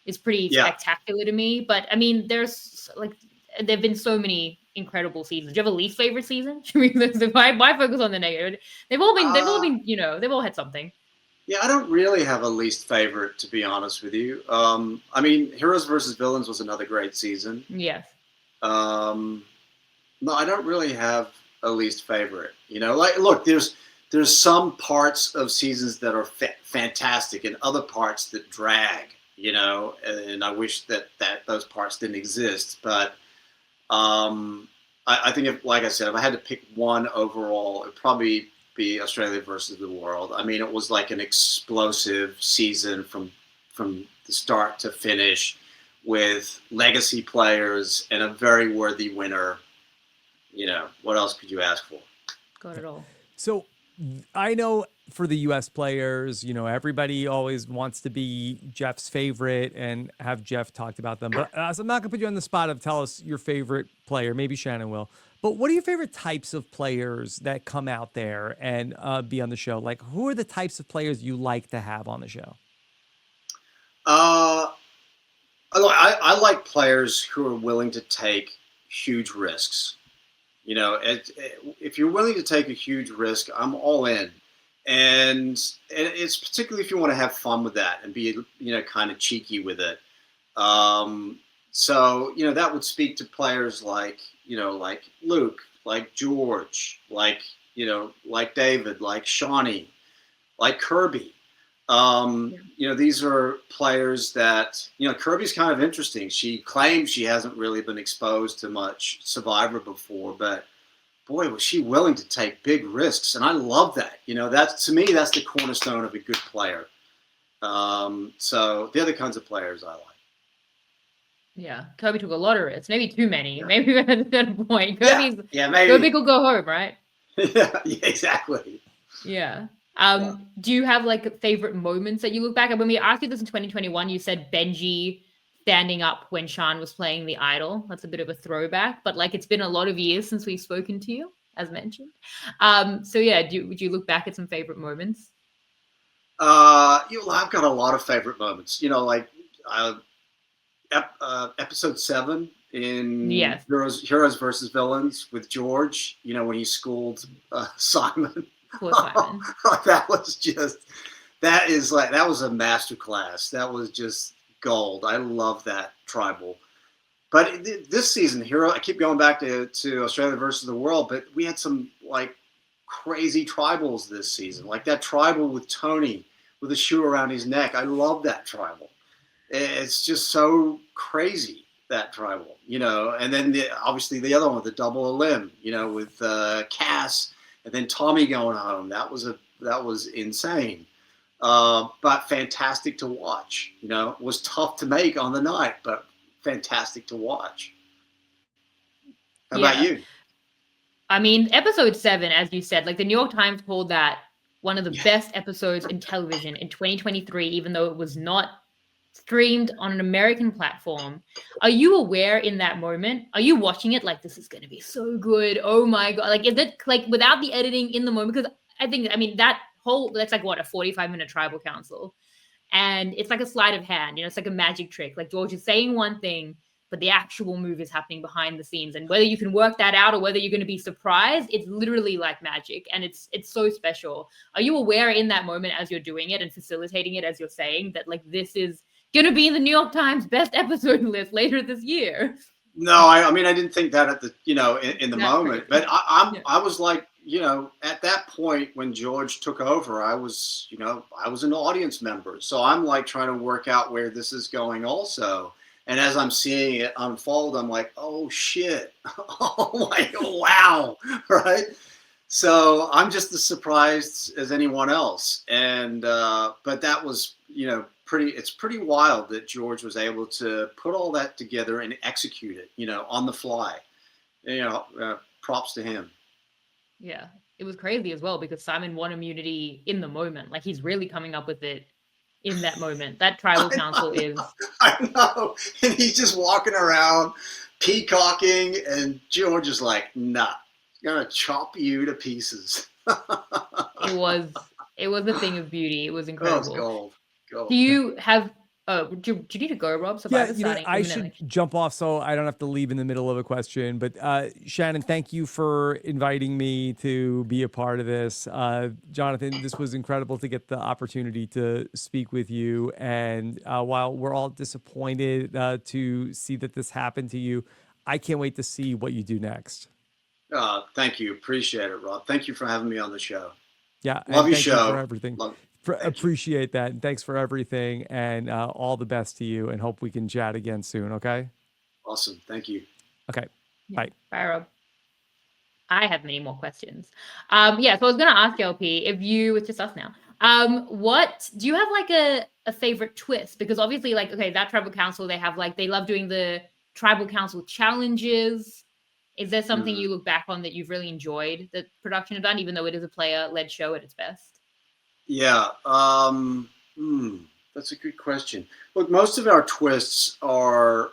It's pretty spectacular to me. But I mean, there've been so many incredible seasons. Do you have a least favorite season? Why focus on the negative? They've all been, they've all had something. Yeah, I don't really have a least favorite, to be honest with you. I mean, Heroes versus Villains was another great season. Yes. No, I don't really have a least favorite. Look, there's some parts of seasons that are fantastic and other parts that drag, and I wish that those parts didn't exist. But I think, like I said, if I had to pick one overall, it'd probably be Australia versus the world. I mean, it was like an explosive season from the start to finish, with legacy players and a very worthy winner. What else could you ask for? Got it all. So I know for the US players, everybody always wants to be Jeff's favorite and have Jeff talked about them. But so I'm not gonna put you on the spot of tell us your favorite player. Maybe Shannon will. But what are your favorite types of players that come out there and be on the show? Like, who are the types of players you like to have on the show? I like players who are willing to take huge risks. If you're willing to take a huge risk, I'm all in. And it's particularly if you want to have fun with that and be, kind of cheeky with it. So, that would speak to players like Luke, like George, like David, like Shawnee, like Kirby. These are players that, Kirby's kind of interesting. She claims she hasn't really been exposed to much Survivor before, but boy, was she willing to take big risks. And I love that. To me, that's the cornerstone of a good player. So the other kinds of players I like. Yeah, Kirby took a lot of risks. Maybe too many. Yeah. Maybe at a certain point. Maybe. Kirby will go home, right? yeah, exactly. Yeah. Do you have like favorite moments that you look back at? When we asked you this in 2021, you said Benji standing up when Sean was playing the idol. That's a bit of a throwback, but like it's been a lot of years since we've spoken to you, as mentioned. So yeah, would you look back at some favorite moments? I've got a lot of favorite moments. Episode 7 in Heroes versus Villains with George. When he schooled Simon. Poor Simon. that was a masterclass. That was just gold. I love that tribal. But this season, I keep going back to Australia versus the world, but we had some like crazy tribals this season. Like that tribal with Tony with a shoe around his neck. I love that tribal. It's just so crazy, that tribal, and then obviously the other one, the double elim, with Cass and then Tommy going home. That was insane. But fantastic to watch, it was tough to make on the night, but fantastic to watch. How about you? I mean, episode 7, as you said, like the New York Times called that one of the Yeah. best episodes in television in 2023, even though it was not streamed on an American platform. Are you aware in that moment? Are you watching it like this is going to be so good? Oh my God. Like, is it like without the editing in the moment? Because I mean, that's like what, a 45-minute tribal council. And it's like a sleight of hand, it's like a magic trick. Like George is saying one thing, but the actual move is happening behind the scenes. And whether you can work that out or whether you're going to be surprised, it's literally like magic. And it's so special. Are you aware in that moment as you're doing it and facilitating it as you're saying that like this is going to be in the New York Times best episode list later this year? No, I mean, I didn't think that at the, in the That's moment, crazy. but I Yeah. was like, at that point when George took over, I was an audience member. So I'm like trying to work out where this is going also. And as I'm seeing it unfold, I'm like, oh shit. Oh my, wow. Right. So I'm just as surprised as anyone else. And, but that was, it's pretty wild that George was able to put all that together and execute it, on the fly. Props to him. Yeah. It was crazy as well because Simon won immunity in the moment. Like he's really coming up with it in that moment. That tribal council is. I know. And he's just walking around peacocking, and George is like, nah, gonna chop you to pieces. It was a thing of beauty. It was That incredible. was gold. Do you have do you need to go, Rob? Survivor's starting I imminently. should jump off so I don't have to leave in the middle of a question. But Shannon, thank you for inviting me to be a part of this. Jonathan, this was incredible to get the opportunity to speak with you. And while we're all disappointed to see that this happened to you, I can't wait to see what you do next. Thank you. Appreciate it, Rob. Thank you for having me on the show. Yeah. Love your thank show. you for everything. Appreciate that. And thanks for everything. And all the best to you. And hope we can chat again soon. Okay. Awesome. Thank you. Okay. Bye. Bye, Rob. I have many more questions. So I was going to ask LP it's just us now. What do you have like a favorite twist? Because obviously, like, okay, that tribal council, they love doing the tribal council challenges. Is there something you look back on that you've really enjoyed that production have done, even though it is a player-led show at its best? Yeah, that's a good question. Look, most of our twists are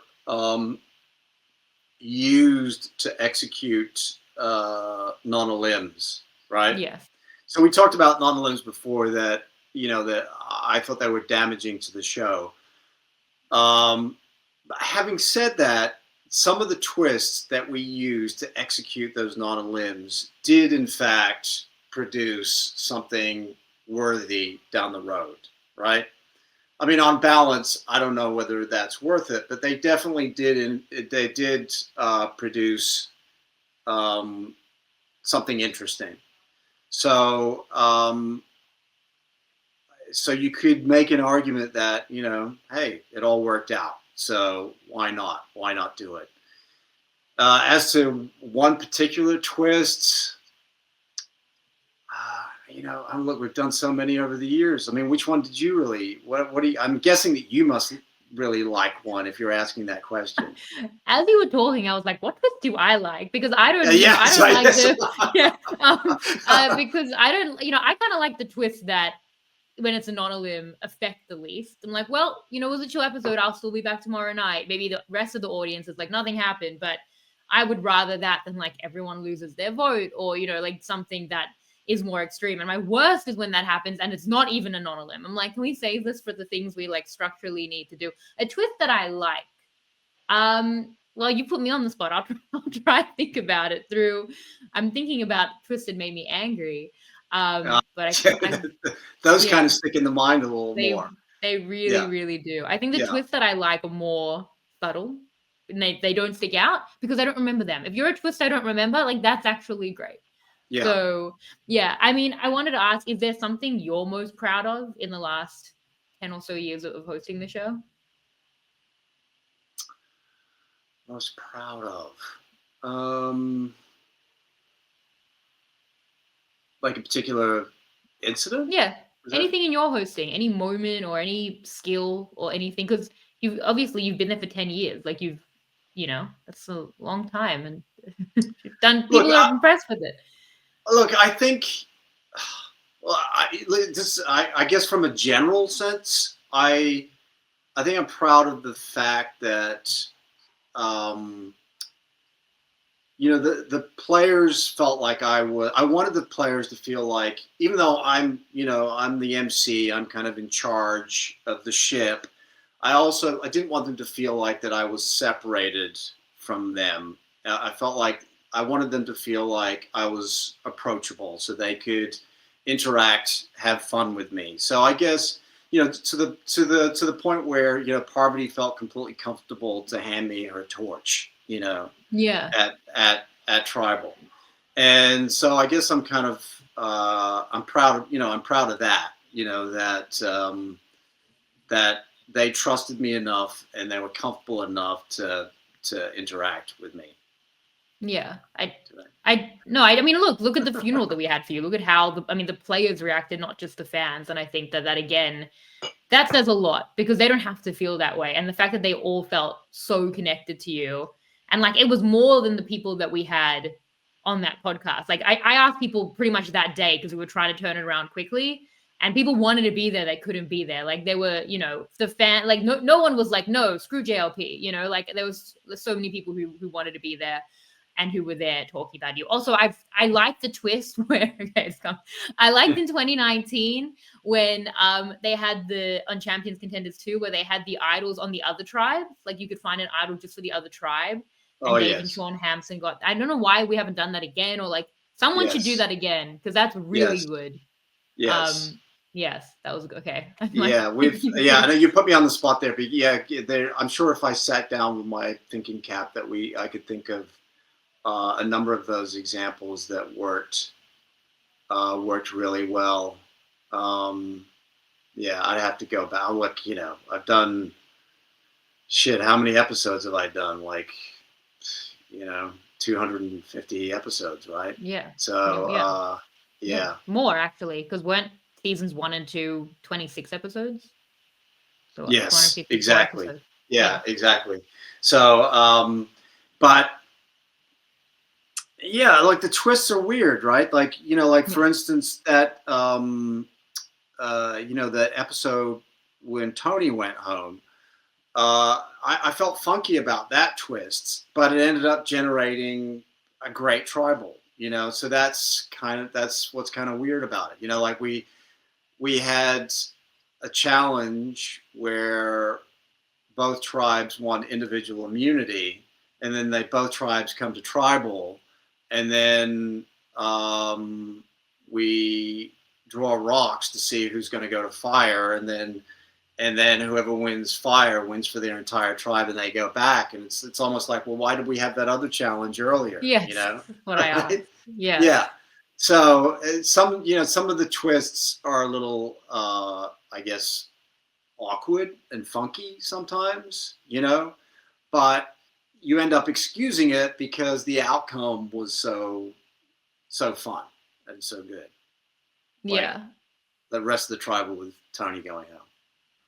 used to execute non-elims, right? Yes. So we talked about non-elims before that, that I thought they were damaging to the show. Having said that, some of the twists that we used to execute those non-elims did in fact produce something worthy down the road, right? I mean, on balance, I don't know whether that's worth it, but they definitely did. They did produce something interesting. So, so you could make an argument that hey, it all worked out. So why not? Why not do it? As to one particular twist. Look, we've done so many over the years. I mean, which one did you really? What do you? I'm guessing that you must really like one if you're asking that question. As you were talking, I was like, "What twist do I like?" Because I don't. Because I don't. I kind of like the twist that when it's a non-elim affect the least. I'm like, well, it was a chill episode. I'll still be back tomorrow night. Maybe the rest of the audience is like nothing happened, but I would rather that than like everyone loses their vote or like something that is more extreme. And my worst is when that happens and it's not even a non-elim. I'm like, can we save this for the things we like structurally need to do? A twist that I like. Well, you put me on the spot. I'll try to think about it through. I'm thinking about twisted made me angry. But those kind of stick in the mind a little more. They really, really do. I think the twists that I like are more subtle. And they don't stick out because I don't remember them. If you're a twist I don't remember, like that's actually great. Yeah. So, yeah, I mean, I wanted to ask, is there something you're most proud of in the last 10 or so years of hosting the show? Most proud of? Like a particular incident? Yeah. Anything in your hosting, any moment or any skill or anything? Because you've been there for 10 years. Like that's a long time. And People Look, are impressed with it. Look, I think, well, I guess from a general sense, I think I'm proud of the fact that, the players felt like I wanted the players to feel like, even though I'm the MC, I'm kind of in charge of the ship. I didn't want them to feel like that I was separated from them. I felt like I wanted them to feel like I was approachable, so they could interact, have fun with me. So I guess, to the point where, Parvati felt completely comfortable to hand me her torch, Yeah. at Tribal. And so I guess I'm kind of I'm proud of that, that they trusted me enough and they were comfortable enough to interact with me. Yeah. I mean, look at the funeral that we had for you. Look at how the players reacted, not just the fans. And I think that again, that says a lot, because they don't have to feel that way. And the fact that they all felt so connected to you, and like it was more than the people that we had on that podcast. Like I asked people pretty much that day because we were trying to turn it around quickly, and people wanted to be there, they couldn't be there. Like they were, the fan, like no one was like, no, screw JLP, like there's so many people who wanted to be there and who were there talking about you. Also, I liked the twist where I liked in 2019 when they had on Champions Contenders 2, where they had the idols on the other tribes. Like you could find an idol just for the other tribe. And Dave and Sean Hampson got. I don't know why we haven't done that again, or like someone should do that again, because that's really good. Yes. Yes, that was okay. Yeah, I know you put me on the spot there, but yeah, I'm sure if I sat down with my thinking cap I could think of a number of those examples that worked really well. Yeah, I'd have to go back. Look, I've done how many episodes have I done? Like, 250 episodes, right? Yeah. So, yeah. More actually, because weren't seasons 1 and 2 26 episodes? So yes, exactly. Episodes. Yeah, exactly. So, but yeah, like the twists are weird, right? Like, for instance, that, that episode when Tony went home, I felt funky about that twist, but it ended up generating a great tribal, so that's what's kind of weird about it. Like we had a challenge where both tribes want individual immunity, and then both tribes come to tribal, and then we draw rocks to see who's going to go to fire, and then whoever wins fire wins for their entire tribe, and they go back. And it's almost like, well, why did we have that other challenge earlier? Yes, what I asked. Yeah. Yeah. So some of the twists are a little, I guess, awkward and funky sometimes, but you end up excusing it because the outcome was so fun and so good. Yeah. Like the rest of the tribal with Tony going home.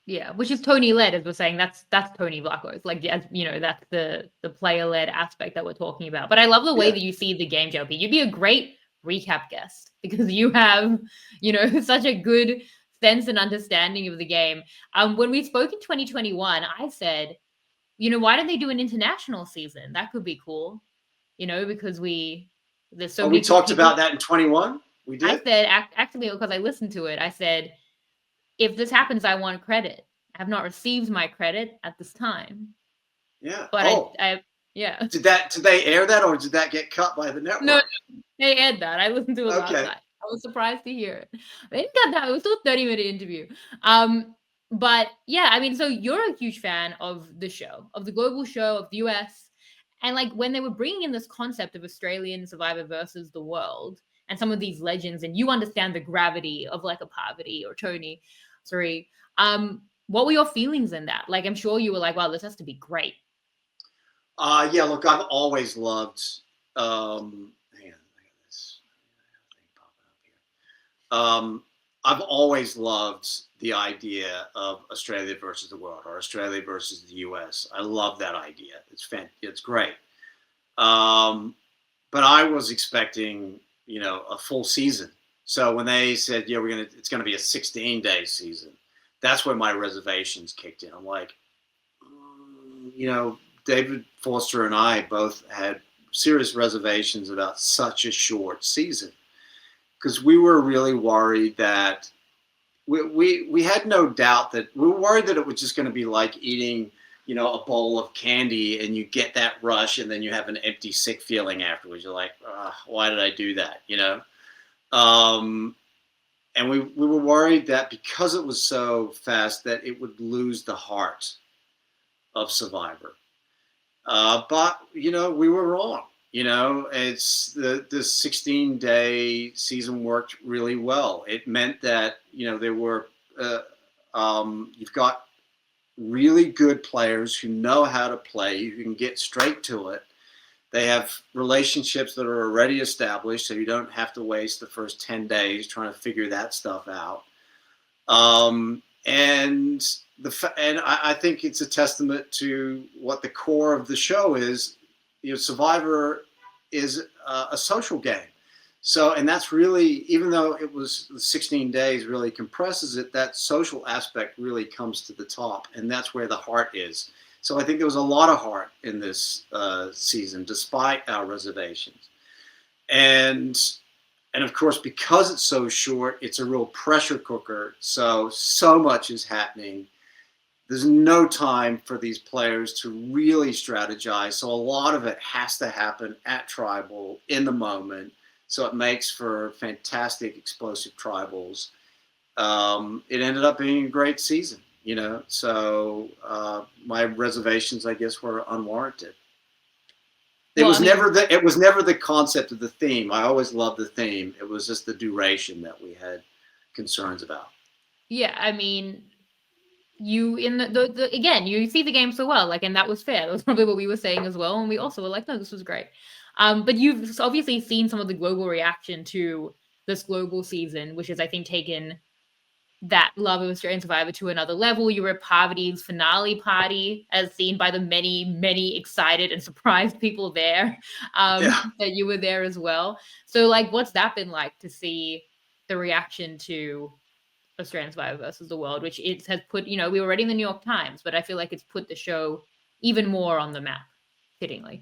Yeah, which is Tony led, as we're saying. That's Tony Blackwell's. Like, as that's the player led aspect that we're talking about. But I love the way that you see the game, JLP. You'd be a great recap guest because you have, such a good sense and understanding of the game. When we spoke in 2021, I said, why don't they do an international season? That could be cool. Because there's so many. We talked about that in 21. We did. I said actually, because I listened to it. I said, if this happens, I want credit. I have not received my credit at this time. Yeah. But I yeah. Did they air that, or did that get cut by the network? No, they aired that. I listened to it last night. I was surprised to hear it. They didn't cut that. It was still a 30-minute interview. But yeah, I mean, so you're a huge fan of the show, of the global show, of the US. And like when they were bringing in this concept of Australian Survivor versus the world and some of these legends, and you understand the gravity of like a Parvati or Tony, what were your feelings in that? Like, I'm sure you were like, wow, this has to be great. Yeah, look, I've always loved, hang on, I got this thing popping up here. I've always loved the idea of Australia versus the world, or Australia versus the US. I love that idea. It's great. but I was expecting, a full season. So when they said, yeah, it's going to be a 16-day season, that's when my reservations kicked in. I'm like, David Foster and I both had serious reservations about such a short season, because we were really worried that we had no doubt that we were worried that it was just going to be like eating, a bowl of candy, and you get that rush and then you have an empty, sick feeling afterwards. You're like, why did I do that? And we were worried that because it was so fast that it would lose the heart of Survivor. But we were wrong. It's the 16-day season worked really well. It meant that there were you've got really good players who know how to play. You can get straight to it. They have relationships that are already established, so you don't have to waste the first 10 days trying to figure that stuff out. And I think it's a testament to what the core of the show is. Survivor is a social game. So, and that's really, even though it was 16 days really compresses it, that social aspect really comes to the top, and that's where the heart is. So I think there was a lot of heart in this season, despite our reservations. And of course, because it's so short, it's a real pressure cooker. So much is happening. There's no time for these players to really strategize. So a lot of it has to happen at Tribal in the moment. So it makes for fantastic, explosive Tribals. It ended up being a great season, So my reservations, I guess, were unwarranted. It was never the concept of the theme. I always loved the theme. It was just the duration that we had concerns about. Yeah, I mean, you in the again, you see the game so well, and that was fair. That was probably what we were saying as well, and we also were like, no, this was great. But you've obviously seen some of the global reaction to this global season, which has, I think, taken that love of Australian Survivor to another level. You were at Parvati's finale party, as seen by the many, many excited and surprised people there, that you were there as well. So, what's that been like to see the reaction to Australian Survivor versus the World, which it has put, we were already in the New York Times, but I feel like it's put the show even more on the map, fittingly.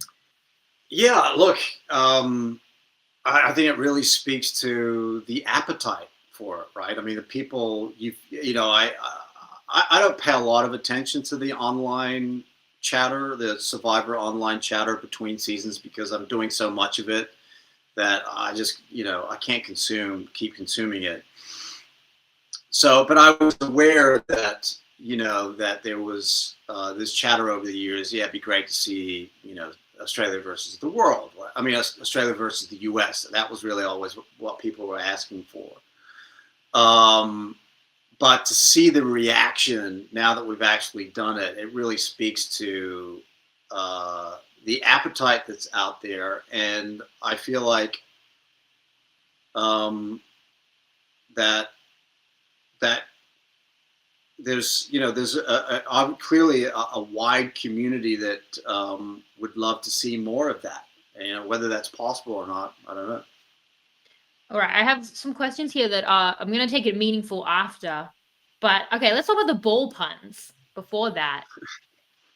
Yeah, look, I think it really speaks to the appetite for it, right? I mean, the people, I don't pay a lot of attention to the online chatter, the Survivor online chatter between seasons, because I'm doing so much of it that I just, I can't keep consuming it. So, but I was aware that, that there was this chatter over the years. Yeah, it'd be great to see, Australia versus the world. I mean, Australia versus the US. That was really always what people were asking for. But to see the reaction now that we've actually done it, it really speaks to the appetite that's out there. And I feel like that there's clearly a wide community that would love to see more of that. Whether that's possible or not, I don't know. All right, I have some questions here that I'm going to take it meaningful after. But okay, let's talk about the ball puns before that.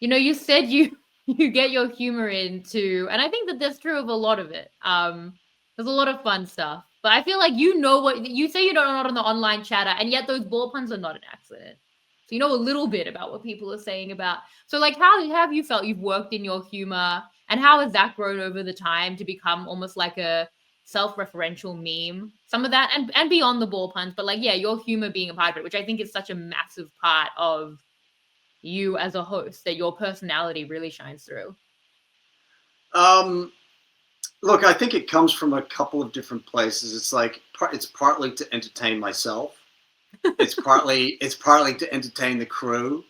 You said you get your humor into, and I think that that's true of a lot of it. There's a lot of fun stuff. But I feel like what you say. You're not on the online chatter, and yet those ball puns are not an accident. So you know a little bit about what people are saying about. So how have you felt you've worked in your humor, and how has that grown over the time to become almost like a self-referential meme? Some of that and beyond the ball puns, but your humor being a part of it, which I think is such a massive part of you as a host, that your personality really shines through. Look, I think it comes from a couple of different places. It's partly to entertain myself. It's partly to entertain the crew.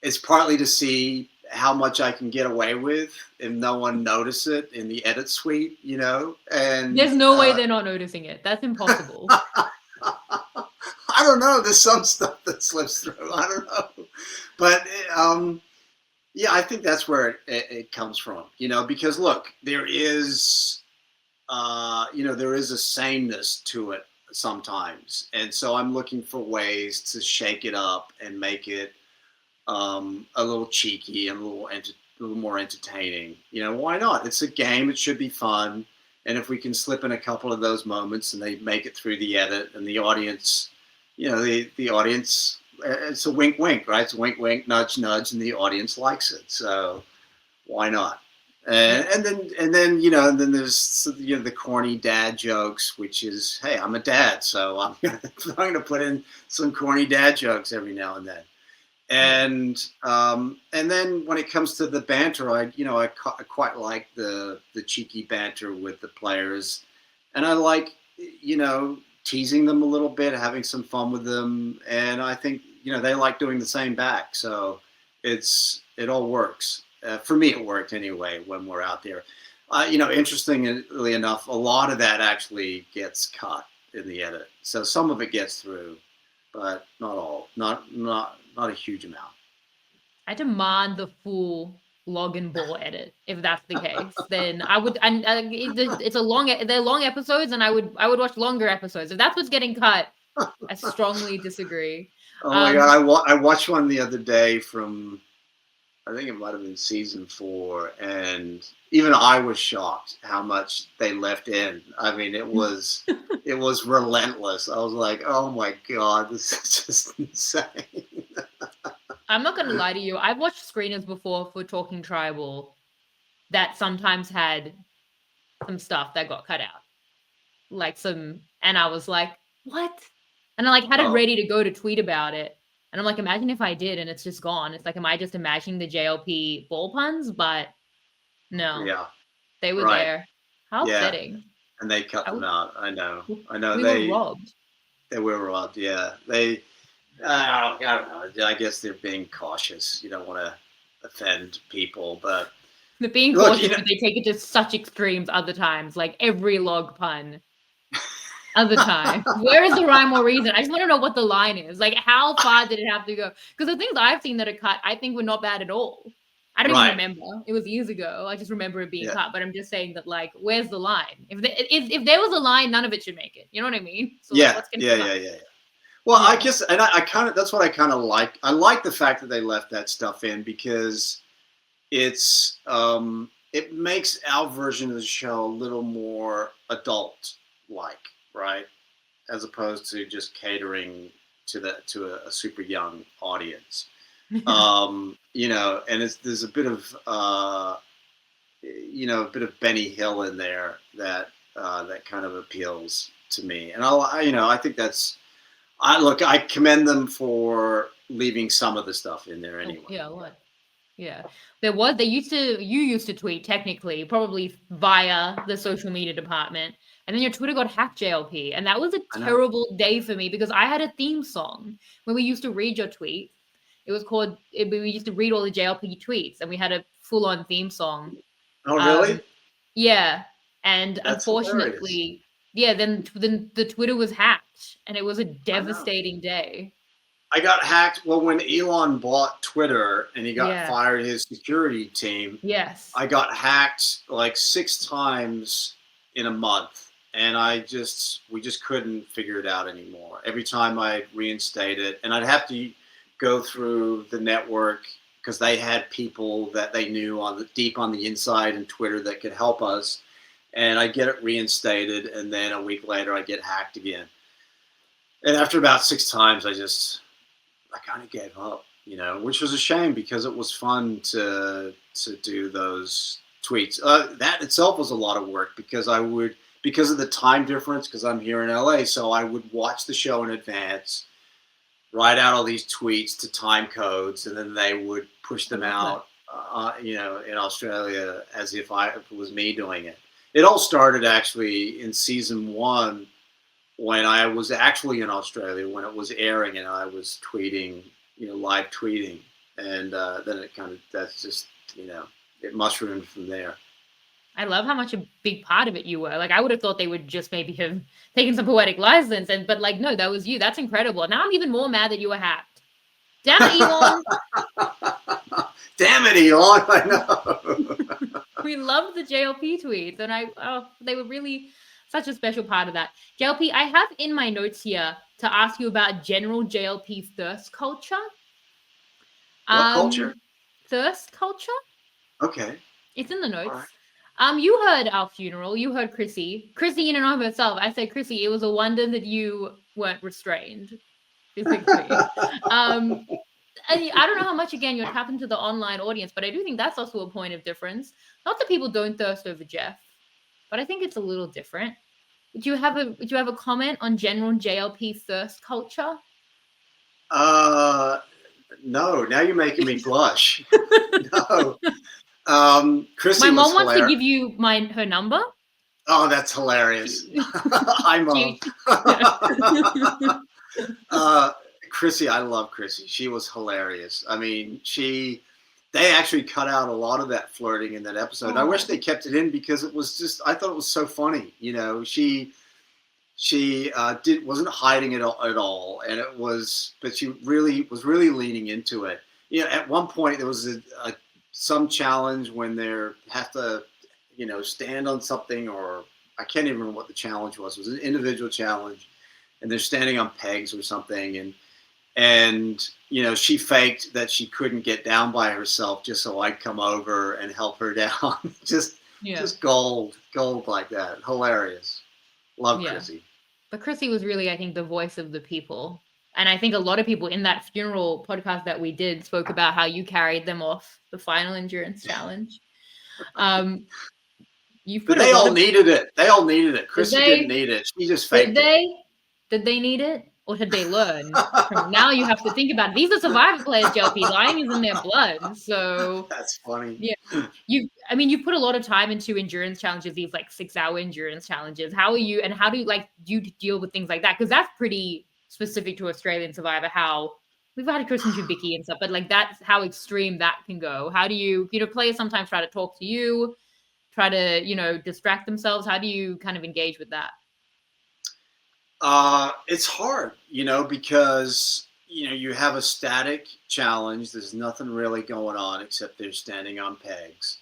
It's partly to see how much I can get away with if no one notices it in the edit suite, and there's no way they're not noticing it. That's impossible. I don't know. There's some stuff that slips through. I don't know. But yeah, I think that's where it comes from, because look, there is there is a sameness to it sometimes. And so I'm looking for ways to shake it up and make it a little cheeky and a little more entertaining. Why not? It's a game. It should be fun. And if we can slip in a couple of those moments and they make it through the edit and the audience, the audience, it's a wink, wink, right? It's a wink, wink, nudge, nudge, and the audience likes it. So why not? And then there's the corny dad jokes, which is, hey, I'm a dad, so I'm going to put in some corny dad jokes every now and then. And then when it comes to the banter, I quite like the cheeky banter with the players, and I like teasing them a little bit, having some fun with them, and I think they like doing the same back. So it all works. For me, it worked anyway when we're out there. Interestingly enough, a lot of that actually gets cut in the edit. So some of it gets through, but not all. Not a huge amount. I demand the full log and ball edit. If that's the case, then I would. And they're long episodes, and I would watch longer episodes. If that's what's getting cut, I strongly disagree. Oh my God! I watched one the other day from, I think it might have been season 4, and even I was shocked how much they left in. I mean, it was relentless. I was like, oh my God, this is just insane. I'm not going to lie to you. I've watched screeners before for Talking Tribal that sometimes had some stuff that got cut out. And I was like, what? And I had it ready to go to tweet about it. And I'm like, imagine if I did and it's just gone. It's like, am I just imagining the JLP ball puns? But no. Yeah. They were there. How upsetting. And they cut them out. I know. We were robbed. They were robbed, yeah. I don't know. I guess they're being cautious. You don't want to offend people, but they're being cautious, but they take it to such extremes other times, like every log pun. Other time. Where is the rhyme or reason? I just want to know what the line is. Like, how far did it have to go? Because the things I've seen that are cut, I think were not bad at all. I don't even remember. It was years ago. I just remember it being cut. But I'm just saying that, where's the line? If there was a line, none of it should make it. You know what I mean? So yeah. Well, I guess, and I kind of, that's what I kind of like. I like the fact that they left that stuff in because it makes our version of the show a little more adult-like. Right, as opposed to just catering to a super young audience, and there's a bit of Benny Hill in there that kind of appeals to me, and I think I commend them for leaving some of the stuff in there anyway. Yeah, you used to tweet technically, probably via the social media department. And then your Twitter got hacked, JLP. And that was a terrible day for me because I had a theme song when we used to read your tweet. It was called, we used to read all the JLP tweets and we had a full-on theme song. Oh, really? Yeah. And That's unfortunately, then the Twitter was hacked and it was a devastating day. I got hacked. Well, when Elon bought Twitter and he got fired his security team. Yes. I got hacked 6 times in a month. And we just couldn't figure it out anymore. Every time I'd reinstate it, and I'd have to go through the network because they had people that they knew deep on the inside in Twitter that could help us. And I'd get it reinstated, and then a week later I'd get hacked again. And after about 6 times, I kind of gave up, which was a shame because it was fun to do those tweets. That itself was a lot of work because of the time difference, because I'm here in LA, so I would watch the show in advance, write out all these tweets to time codes, and then they would push them out, in Australia as if it was me doing it. It all started actually in season 1 when I was actually in Australia when it was airing, and I was tweeting, live tweeting, and then it mushroomed from there. I love how much a big part of it you were. I would have thought they would just maybe have taken some poetic license, but no, that was you. That's incredible. Now I'm even more mad that you were hacked. Damn it, Elon. Damn it, Elon. I know. We loved the JLP tweets, and they were really such a special part of that. JLP, I have in my notes here to ask you about general JLP thirst culture. What culture? Thirst culture? Okay. It's in the All notes. right. You heard our funeral. You heard Chrissy. Chrissy in and of herself. I say, Chrissy, it was a wonder that you weren't restrained physically. And I don't know how much, again, you're tapping to the online audience, but I do think that's also a point of difference. Not that people don't thirst over Jeff, but I think it's a little different. Would you have a comment on general JLP thirst culture? No. Now you're making me blush. No. Chrissy My mom was wants to hilarious. give you her number. Oh, that's hilarious. Hi, Mom. Chrissy, I love Chrissy. She was hilarious. I mean, they actually cut out a lot of that flirting in that episode. I wish they kept it in because it was just, I thought it was so funny. You know, she wasn't hiding it at all. And it was, but she was really leaning into it. You know, at one point there was some challenge when they have to, you know, stand on something, or I can't even remember what the challenge was. It was an individual challenge and they're standing on pegs or something. And you know, she faked that she couldn't get down by herself just so I'd come over and help her down. just gold like that. Hilarious. Love Chrissy. But Chrissy was really, I think, the voice of the people. And I think a lot of people in that funeral podcast that we did spoke about how you carried them off the final endurance challenge. They all needed it. They all needed it. Chrissy didn't need it. She just faked it. Did they need it? Or did they learn? Now you have to think about it. These are Survivor players, JLP. Lying is in their blood. So that's funny. Yeah. You put a lot of time into endurance challenges, these like 6-hour endurance challenges. How do you deal with things like that? Because that's pretty specific to Australian Survivor, how we've had Kristen Jubicki and stuff, but like that's how extreme that can go. How do you players sometimes try to talk to you, try to, distract themselves. How do you kind of engage with that? It's hard, because, you have a static challenge. There's nothing really going on except they're standing on pegs.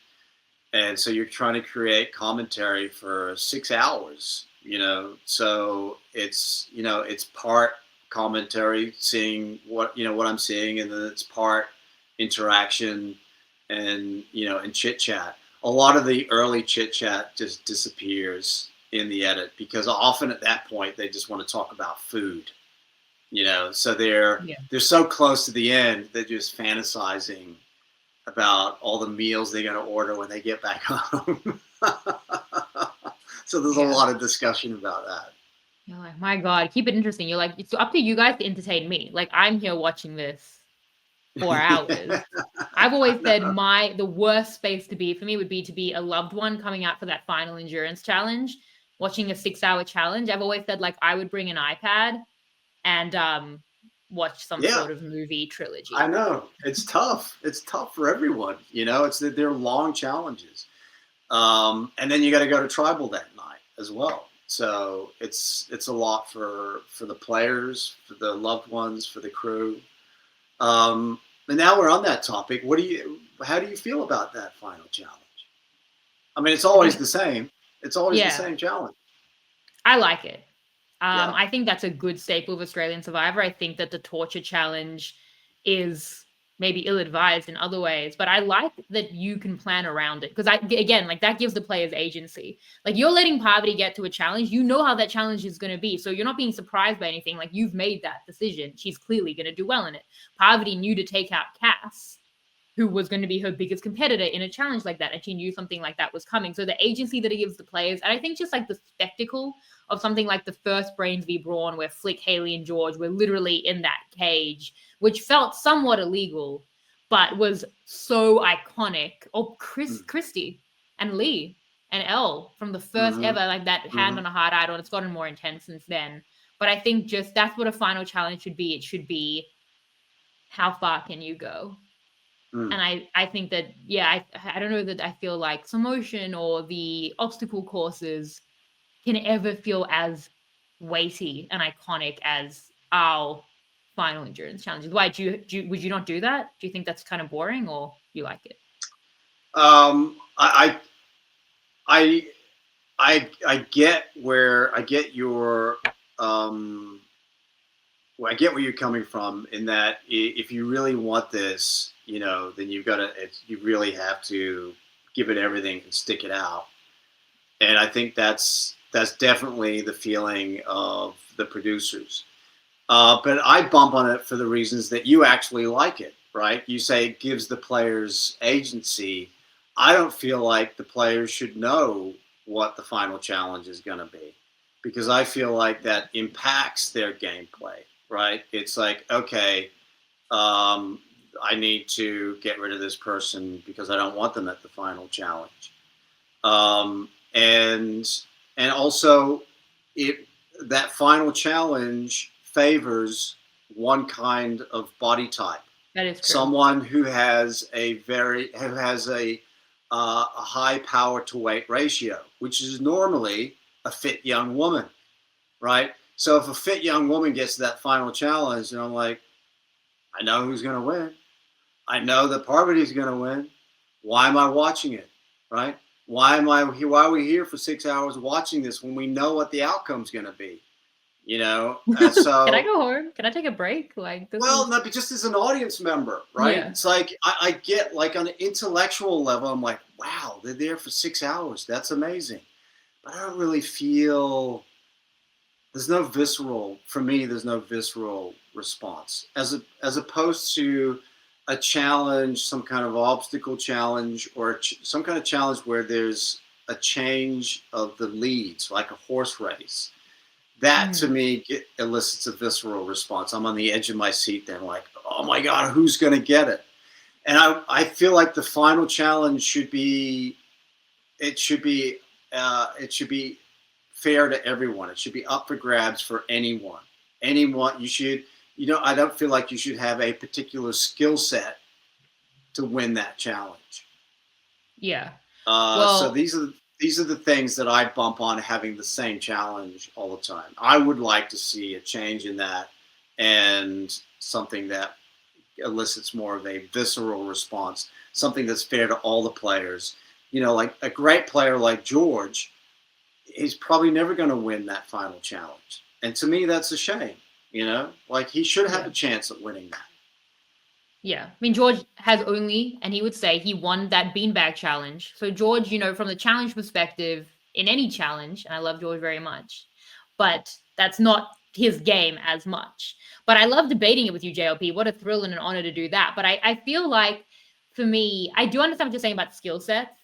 And so you're trying to create commentary for 6 hours, so it's part commentary, seeing what I'm seeing, and then it's part interaction and, and chit chat. A lot of the early chit chat just disappears in the edit because often at that point they just want to talk about food, so they're so close to the end, they're just fantasizing about all the meals they're going to order when they get back home. So there's a lot of discussion about that. You're like, my God, keep it interesting. You're like, it's up to you guys to entertain me. Like, I'm here watching this 4 hours. I've always said the worst space to be for me would be to be a loved one coming out for that final endurance challenge, watching a 6-hour challenge. I've always said, like, I would bring an iPad and watch some sort of movie trilogy. I know. It's tough. It's tough for everyone. They're long challenges. And then you got to go to tribal that night as well. So it's a lot for the players, for the loved ones, for the crew. And now we're on that topic. How do you feel about that final challenge? I mean, it's always the same. It's always the same challenge. I like it. I think that's a good staple of Australian Survivor. I think that the torture challenge is maybe ill-advised in other ways, but I like that you can plan around it because that gives the players agency. Like, you're letting Parvati get to a challenge, you know how that challenge is going to be, so you're not being surprised by anything. Like, you've made that decision. She's clearly going to do well in it. Parvati knew to take out Cass, who was going to be her biggest competitor in a challenge like that, and she knew something like that was coming. So the agency that it gives the players, and I think just like the spectacle of something like the first Brains v Brawn, where Flick, Haley, and George were literally in that cage, which felt somewhat illegal, but was so iconic. Or Christy and Lee and Elle from the first ever, like that hand on a hard idol. It's gotten more intense since then. But I think just that's what a final challenge should be. It should be, how far can you go? And I think that, I don't know that I feel like Samotion or the obstacle courses can ever feel as weighty and iconic as our final endurance challenges. Why would you not do that? Do you think that's kind of boring, or you like it? I I get your well, I get where you're coming from in that if you really want this, then you really have to give it everything and stick it out. And I think that's definitely the feeling of the producers. But I bump on it for the reasons that you actually like it, right? You say it gives the players agency. I don't feel like the players should know what the final challenge is going to be because I feel like that impacts their gameplay, right? It's like, okay, I need to get rid of this person because I don't want them at the final challenge. And also, it that final challenge favors one kind of body type. That is true. Someone who has a high power to weight ratio, which is normally a fit young woman, right? So if a fit young woman gets to that final challenge, and I'm like, I know who's going to win. I know that Parvati's going to win. Why am I watching it, right? Why are we here for 6 hours watching this when we know what the outcome's going to be? So can I go home? Can I take a break? Like this? Well, no, but just as an audience member, right? Yeah. It's like I get like on an intellectual level, I'm like, wow, they're there for 6 hours. That's amazing. But I don't really feel there's no visceral response as opposed to a challenge, some kind of obstacle challenge, or some kind of challenge where there's a change of the leads, like a horse race. That to me elicits a visceral response. I'm on the edge of my seat then, like, oh my God, who's going to get it? And I feel like the final challenge should be fair to everyone. It should be up for grabs for anyone. I don't feel like you should have a particular skill set to win that challenge. Yeah. So these are the things that I bump on having the same challenge all the time. I would like to see a change in that and something that elicits more of a visceral response, something that's fair to all the players. Like a great player like George, he's probably never going to win that final challenge. And to me, that's a shame. Like he should have a chance at winning that. Yeah. I mean, George has only, and he would say he won that beanbag challenge. So George, from the challenge perspective, in any challenge, and I love George very much, but that's not his game as much. But I love debating it with you, JLP. What a thrill and an honor to do that. But I feel like, for me, I do understand what you're saying about skill sets.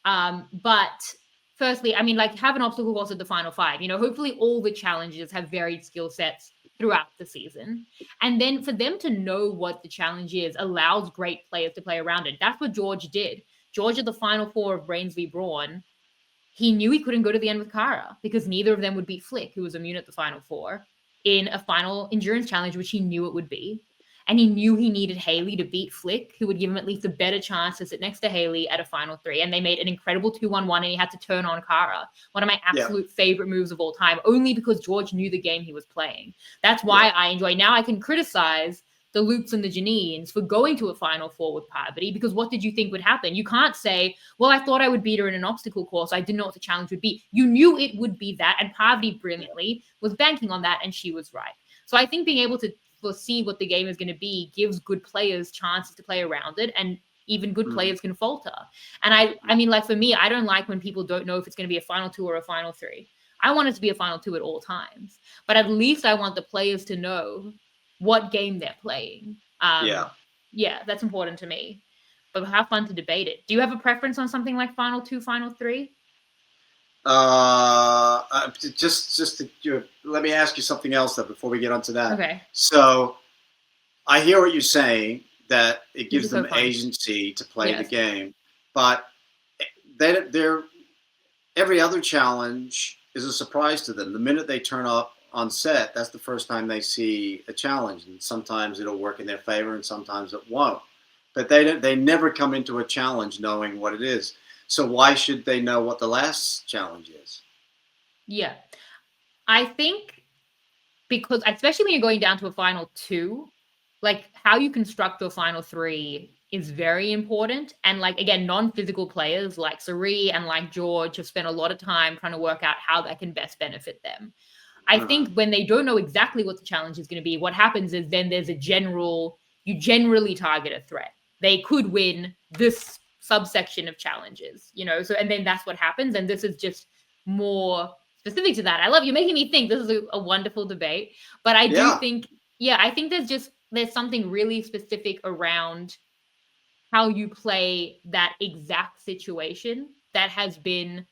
But firstly, I mean, like have an obstacle course at the final 5. Hopefully all the challenges have varied skill sets throughout the season. And then for them to know what the challenge is allows great players to play around it. That's what George did. George at the final 4 of Brains v Brawn, he knew he couldn't go to the end with Kara because neither of them would beat Flick, who was immune at the final 4, in a final endurance challenge, which he knew it would be. And he knew he needed Haley to beat Flick, who would give him at least a better chance to sit next to Haley at a final 3. And they made an incredible 2-1-1, and he had to turn on Kara. One of my absolute favorite moves of all time, only because George knew the game he was playing. That's why I enjoy. Now I can criticize the Lukes and the Janines for going to a final 4 with Parvati, because what did you think would happen? You can't say, well, I thought I would beat her in an obstacle course. I didn't know what the challenge would be. You knew it would be that, and Parvati brilliantly was banking on that, and she was right. So I think being able to foresee what the game is going to be gives good players chances to play around it, and even good players can falter. And I mean, like for me, I don't like when people don't know if it's going to be a final 2 or a final 3. I want it to be a final 2 at all times, but at least I want the players to know what game they're playing. Yeah, that's important to me. But have fun to debate it. Do you have a preference on something like final 2, final 3? Let me ask you something else though before we get onto that. Okay. So I hear what you're saying, that it gives them agency to play the game, but every other challenge is a surprise to them. The minute they turn up on set, that's the first time they see a challenge, and sometimes it'll work in their favor and sometimes it won't. But they never come into a challenge knowing what it is. So why should they know what the last challenge is? Yeah. I think because, especially when you're going down to a final 2, like how you construct your final 3 is very important. And like, again, non-physical players like Suri and like George have spent a lot of time trying to work out how that can best benefit them. I think when they don't know exactly what the challenge is going to be, what happens is then there's you generally target a threat. They could win this subsection of challenges, so, and then that's what happens. And this is just more specific to that. I love you making me think. This is a wonderful debate, but I do think, I think there's something really specific around how you play that exact situation that has been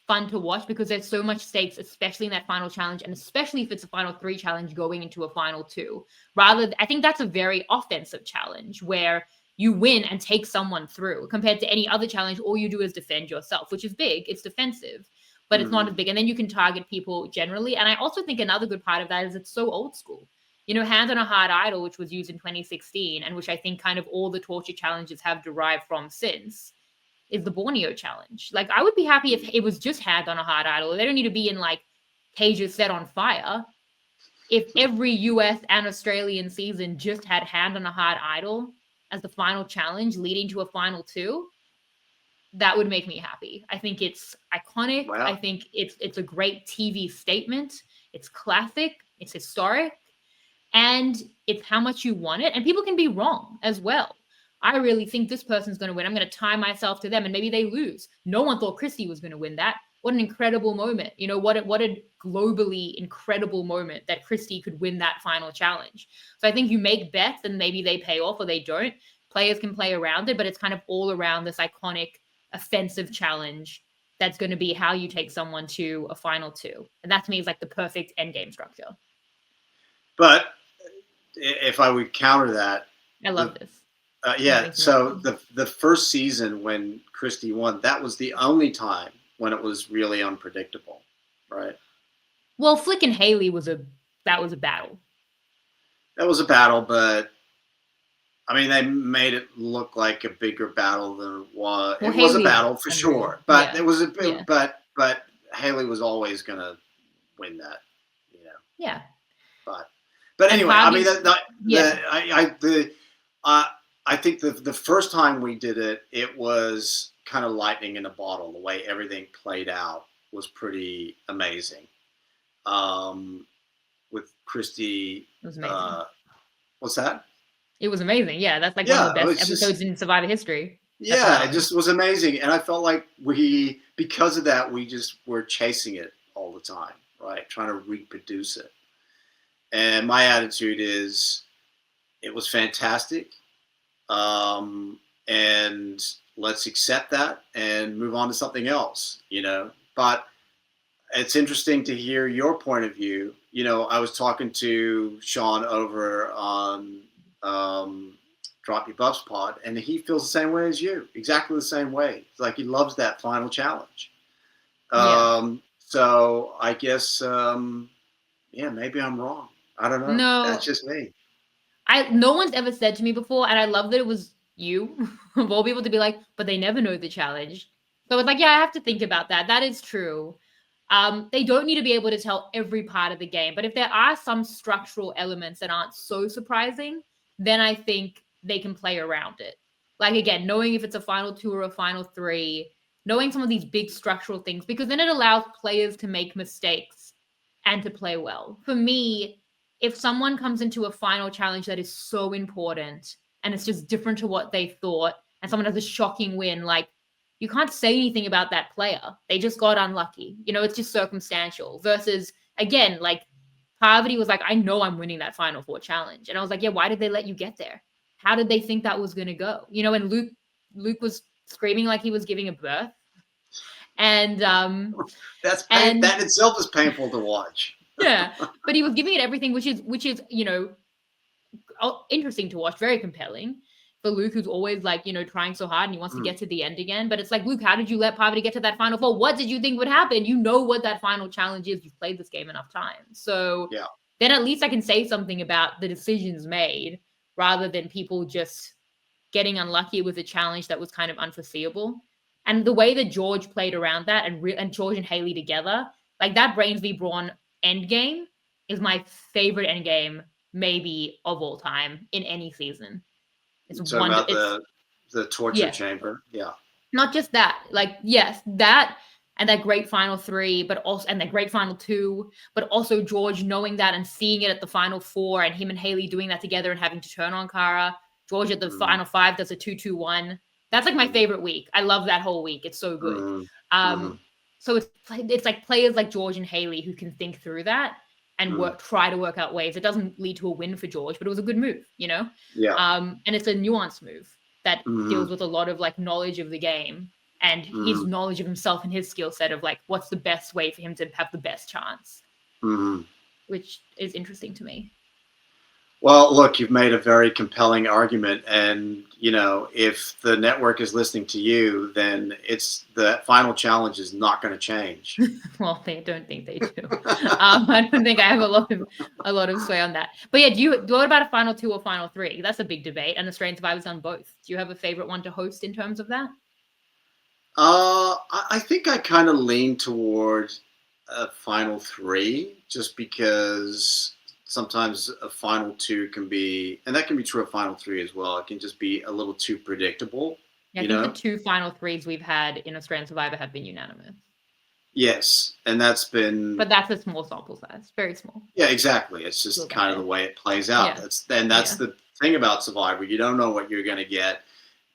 fun to watch, because there's so much stakes, especially in that final challenge, and especially if it's a final 3 challenge going into a final 2. I think that's a very offensive challenge where you win and take someone through, compared to any other challenge. All you do is defend yourself, which is big. It's defensive, but it's not as big. And then you can target people generally. And I also think another good part of that is it's so old school. Hand on a hard idol, which was used in 2016, and which I think kind of all the torture challenges have derived from since, is the Borneo challenge. Like, I would be happy if it was just hand on a hard idol. They don't need to be in like cages set on fire. If every US and Australian season just had hand on a hard idol as the final challenge leading to a final 2, that would make me happy. I think it's iconic. Wow. I think it's a great TV statement. It's classic. It's historic. And it's how much you want it. And people can be wrong as well. I really think this person's going to win. I'm going to tie myself to them, and maybe they lose. No one thought Christy was going to win that. What an incredible moment. What a globally incredible moment that Christy could win that final challenge. So I think you make bets and maybe they pay off or they don't. Players can play around it, but it's kind of all around this iconic offensive challenge that's going to be how you take someone to a final 2. And that to me is like the perfect endgame structure. But if I would counter that. I love this. So the first season when Christy won, that was the only time when it was really unpredictable, right? Well, Flick and Haley was a battle. That was a battle, but I mean, they made it look like a bigger battle than it was. Well, it was a battle for sure, but it was but Haley was always gonna win that, Yeah. But anyway, I mean, I think the first time we did it, it was kind of lightning in a bottle. The way everything played out was pretty amazing. With Christy, it was amazing. What's that? It was amazing. Yeah, that's like one of the best episodes in Survivor history. It just was amazing, and I felt like because of that, we just were chasing it all the time, right? Trying to reproduce it. And my attitude is, it was fantastic. And let's accept that and move on to something else, but it's interesting to hear your point of view. I was talking to Sean over on, Drop Your Buffs pod, and he feels the same way as you, exactly the same way. It's like he loves that final challenge. So I guess, maybe I'm wrong. I don't know. No, that's just me. No one's ever said to me before, and I love that it was you of all people to be like, but they never know the challenge. So it's like, I have to think about that. That is true. They don't need to be able to tell every part of the game, but if there are some structural elements that aren't so surprising, then I think they can play around it. Like, again, knowing if it's a final 2 or a final 3, knowing some of these big structural things, because then it allows players to make mistakes and to play well. For me, if someone comes into a final challenge that is so important and it's just different to what they thought, and someone has a shocking win, like, you can't say anything about that player. They just got unlucky. It's just circumstantial. Versus, again, like, Parvati was like, I know I'm winning that final 4 challenge. And I was like, why did they let you get there? How did they think that was going to go? And Luke was screaming like he was giving a birth. And that itself is painful to watch. Yeah, but he was giving it everything, which is interesting to watch, very compelling for Luke, who's always like, trying so hard and he wants to get to the end again. But it's like, Luke, how did you let Parvati get to that final 4? What did you think would happen? You know what that final challenge is. You've played this game enough times. So then at least I can say something about the decisions made rather than people just getting unlucky with a challenge that was kind of unforeseeable. And the way that George played around that and George and Haley together, like that Brains v. Brawn Endgame is my favorite Endgame maybe of all time in any season. It's about The torture chamber. Yeah. Not just that, like, yes, that and that great final 3, but also and that great final 2, but also George knowing that and seeing it at the final 4, and him and Haley doing that together and having to turn on Cara. George at the final 5 does a 2-2-1. That's like my favorite week. I love that whole week. It's so good. So it's like players like George and Haley who can think through that and try to work out ways. It doesn't lead to a win for George, but it was a good move, you know? Yeah. And it's a nuanced move that deals with a lot of like knowledge of the game and his knowledge of himself and his skill set of like what's the best way for him to have the best chance, which is interesting to me. Well, look, you've made a very compelling argument, and you know, if the network is listening to you, then it's the final challenge is not going to change. Well, they don't think they do. I don't think I have a lot of sway on that. But yeah, what about a final 2 or final 3? That's a big debate, and Australian Survivor's done both. Do you have a favorite one to host in terms of that? I think I kind of lean toward a final 3, just because sometimes a final 2 can be, and that can be true of final 3 as well. It can just be a little too predictable. Yeah, I think the 2 final 3s we've had in Australian Survivor have been unanimous. Yes, and that's been. But that's a small sample size, very small. Yeah, exactly. It's just kind of the way it plays out. Yeah. That's the thing about Survivor. You don't know what you're going to get.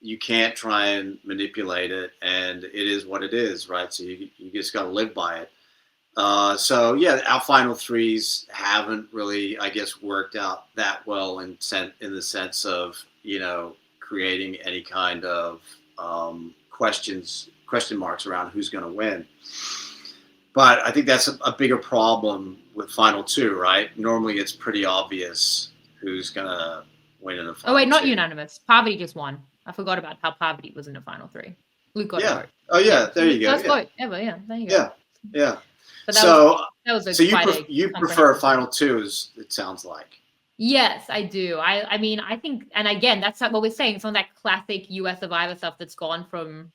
You can't try and manipulate it, and it is what it is, right? So you just got to live by it. So yeah, our final 3s haven't really, I guess, worked out that well in the sense of, you know, creating any kind of question marks around who's going to win. But I think that's a bigger problem with final 2, right? Normally it's pretty obvious who's going to win in the final 2. Oh wait, not unanimous. Poverty just won. I forgot about how Poverty was in the final 3. Luke got a vote. Oh yeah, there you go. First vote ever. Yeah, there you go. Yeah. But that was you prefer final 2s, it sounds like. Yes, I do. I mean, I think, and again, that's not what we're saying. Some of that classic US Survivor stuff that's gone from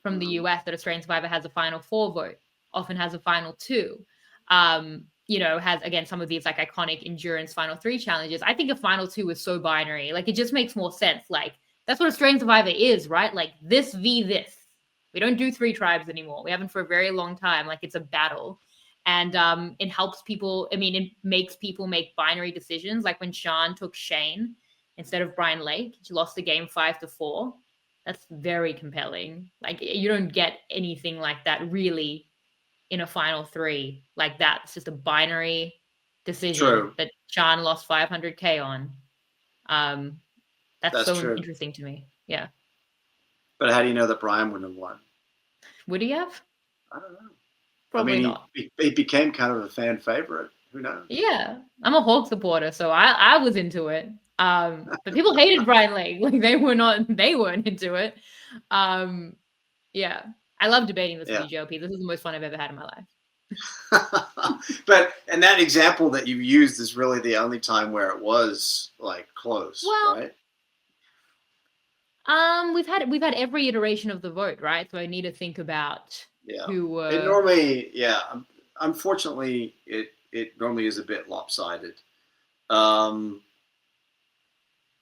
the US, that Australian Survivor has a final 4 vote, often has a final 2. You know, has again some of these like iconic endurance final 3 challenges. I think a final 2 is so binary. Like it just makes more sense. Like that's what Australian Survivor is, right? Like this v this. We don't do 3 tribes anymore. We haven't for a very long time. Like it's a battle. And it helps people. I mean, it makes people make binary decisions. Like when Sean took Shane instead of Brian Lake, she lost the game 5-4. That's very compelling. Like you don't get anything like that really in a final 3 like that. It's just a binary decision that Sean lost 500K on. That's so true. Interesting to me. Yeah. But how do you know that Brian wouldn't have won? Would he have? I don't know. Probably not. He became kind of a fan favorite. Who knows? Yeah. I'm a Hawk supporter, so I was into it. But people hated Brian Lake. Like they weren't into it. Yeah. I love debating this with you, JLP. This is the most fun I've ever had in my life. And that example that you used is really the only time where it was like close, right? We've had every iteration of the vote, right? So I need to think about who. It normally, unfortunately, it normally is a bit lopsided.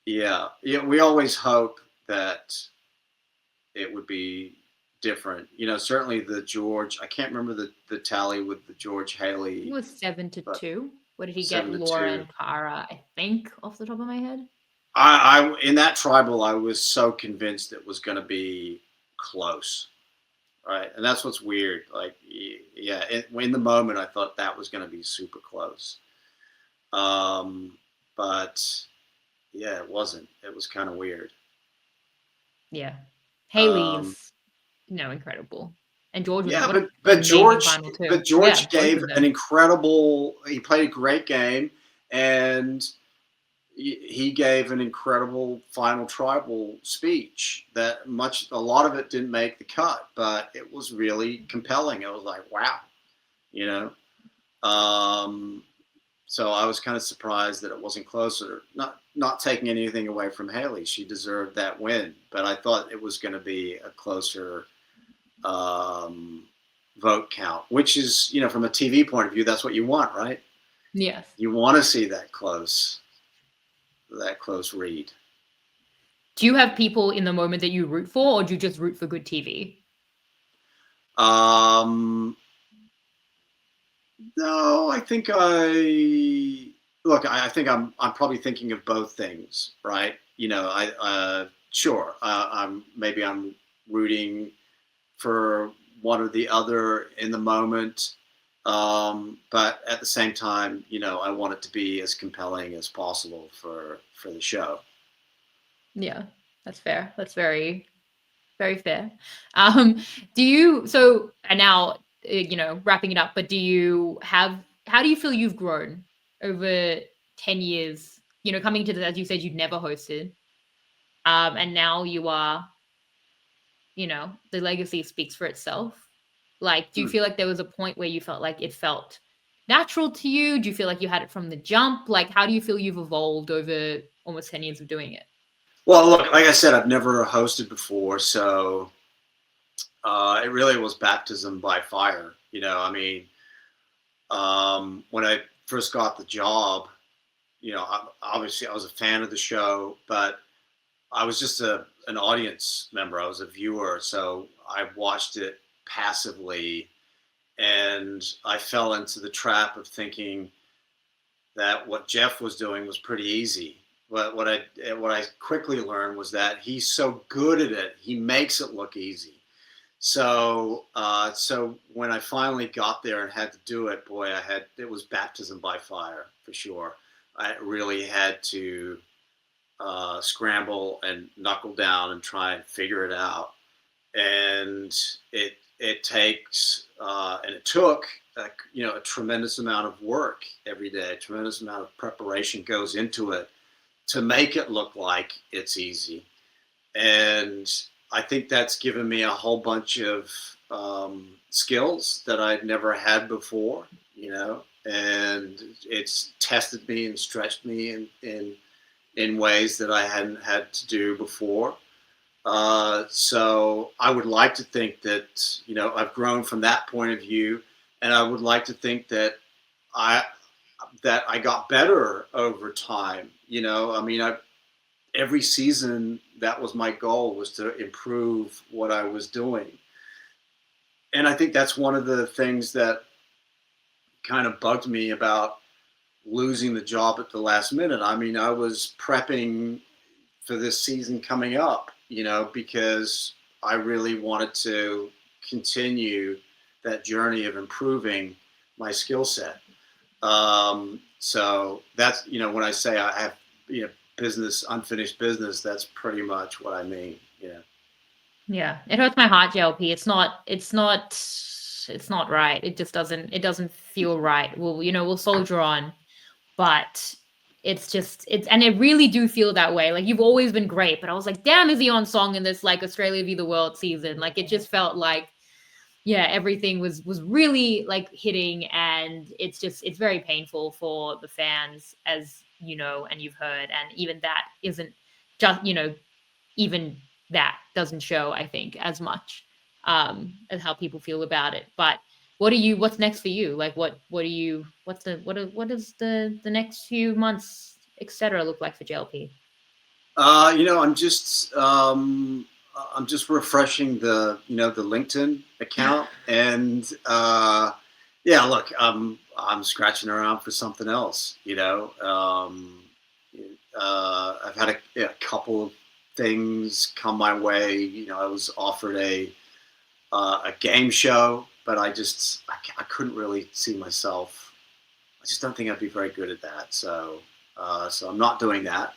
We always hope that it would be different. You know, certainly the George. I can't remember the tally with the George Haley. It was 7-2. What did he get? Laura and Cara, I think, off the top of my head. I in that tribal, I was so convinced it was going to be close, right? And that's what's weird. Like, in the moment, I thought that was going to be super close. But yeah, it wasn't. It was kind of weird. Yeah, Haley's incredible, and George was but George gave an incredible. He played a great game, and he gave an incredible final tribal speech that a lot of it didn't make the cut, but it was really compelling. It was like, wow, you know? So I was kind of surprised that it wasn't closer, not taking anything away from Haley. She deserved that win, but I thought it was going to be a closer vote count, which is, you know, from a TV point of view, that's what you want, right? Yes. You want to see that close read. Do you have people in the moment that you root for, or do you just root for good TV? No, I think I think I'm probably thinking of both things, right? Sure, I'm rooting for one or the other in the moment, but at the same time, I want it to be as compelling as possible for the show. Yeah, that's fair. That's very, very fair. And now, wrapping it up, but how do you feel you've grown over 10 years, coming to this, as you said, you'd never hosted. And now you are, the legacy speaks for itself. Like, do you feel like there was a point where you felt like it felt natural to you? Do you feel like you had it from the jump? Like, how do you feel you've evolved over almost 10 years of doing it? Well, look, like I said, I've never hosted before, so it really was baptism by fire. When I first got the job, obviously I was a fan of the show, but I was just an audience member. I was a viewer, so I watched it passively, and I fell into the trap of thinking that what Jeff was doing was pretty easy. But what I quickly learned was that he's so good at it, he makes it look easy. So when I finally got there and had to do it, boy, it was baptism by fire for sure. I really had to scramble and knuckle down and try and figure it out. And it takes and it took a tremendous amount of work every day. A tremendous amount of preparation goes into it to make it look like it's easy. And I think that's given me a whole bunch of skills that I'd never had before, and it's tested me and stretched me in ways that I hadn't had to do before. So I would like to think that, I've grown from that point of view, and I would like to think that I got better over time. Every season, that was my goal, was to improve what I was doing. And I think that's one of the things that kind of bugged me about losing the job at the last minute. I was prepping for this season coming up, because I really wanted to continue that journey of improving my skill set. So that's, when I say I have, unfinished business, that's pretty much what I mean. Yeah, it hurts my heart, JLP. It's not right. It just doesn't feel right. We'll soldier on, but and it really do feel that way. Like, you've always been great, but I was like, damn, is he on song in this, like, Australia v the World season? Like, it just felt like, yeah, everything was really, like, hitting, and it's very painful for the fans, as you know, and you've heard, and even that isn't just, even that doesn't show, I think, as much as how people feel about it. But what's next for you? Like, what does the next few months, etc., look like for JLP? I'm just refreshing the LinkedIn account, and look, I'm scratching around for something else. I've had a couple of things come my way. I was offered a game show, but I couldn't really see myself. I just don't think I'd be very good at that. So I'm not doing that.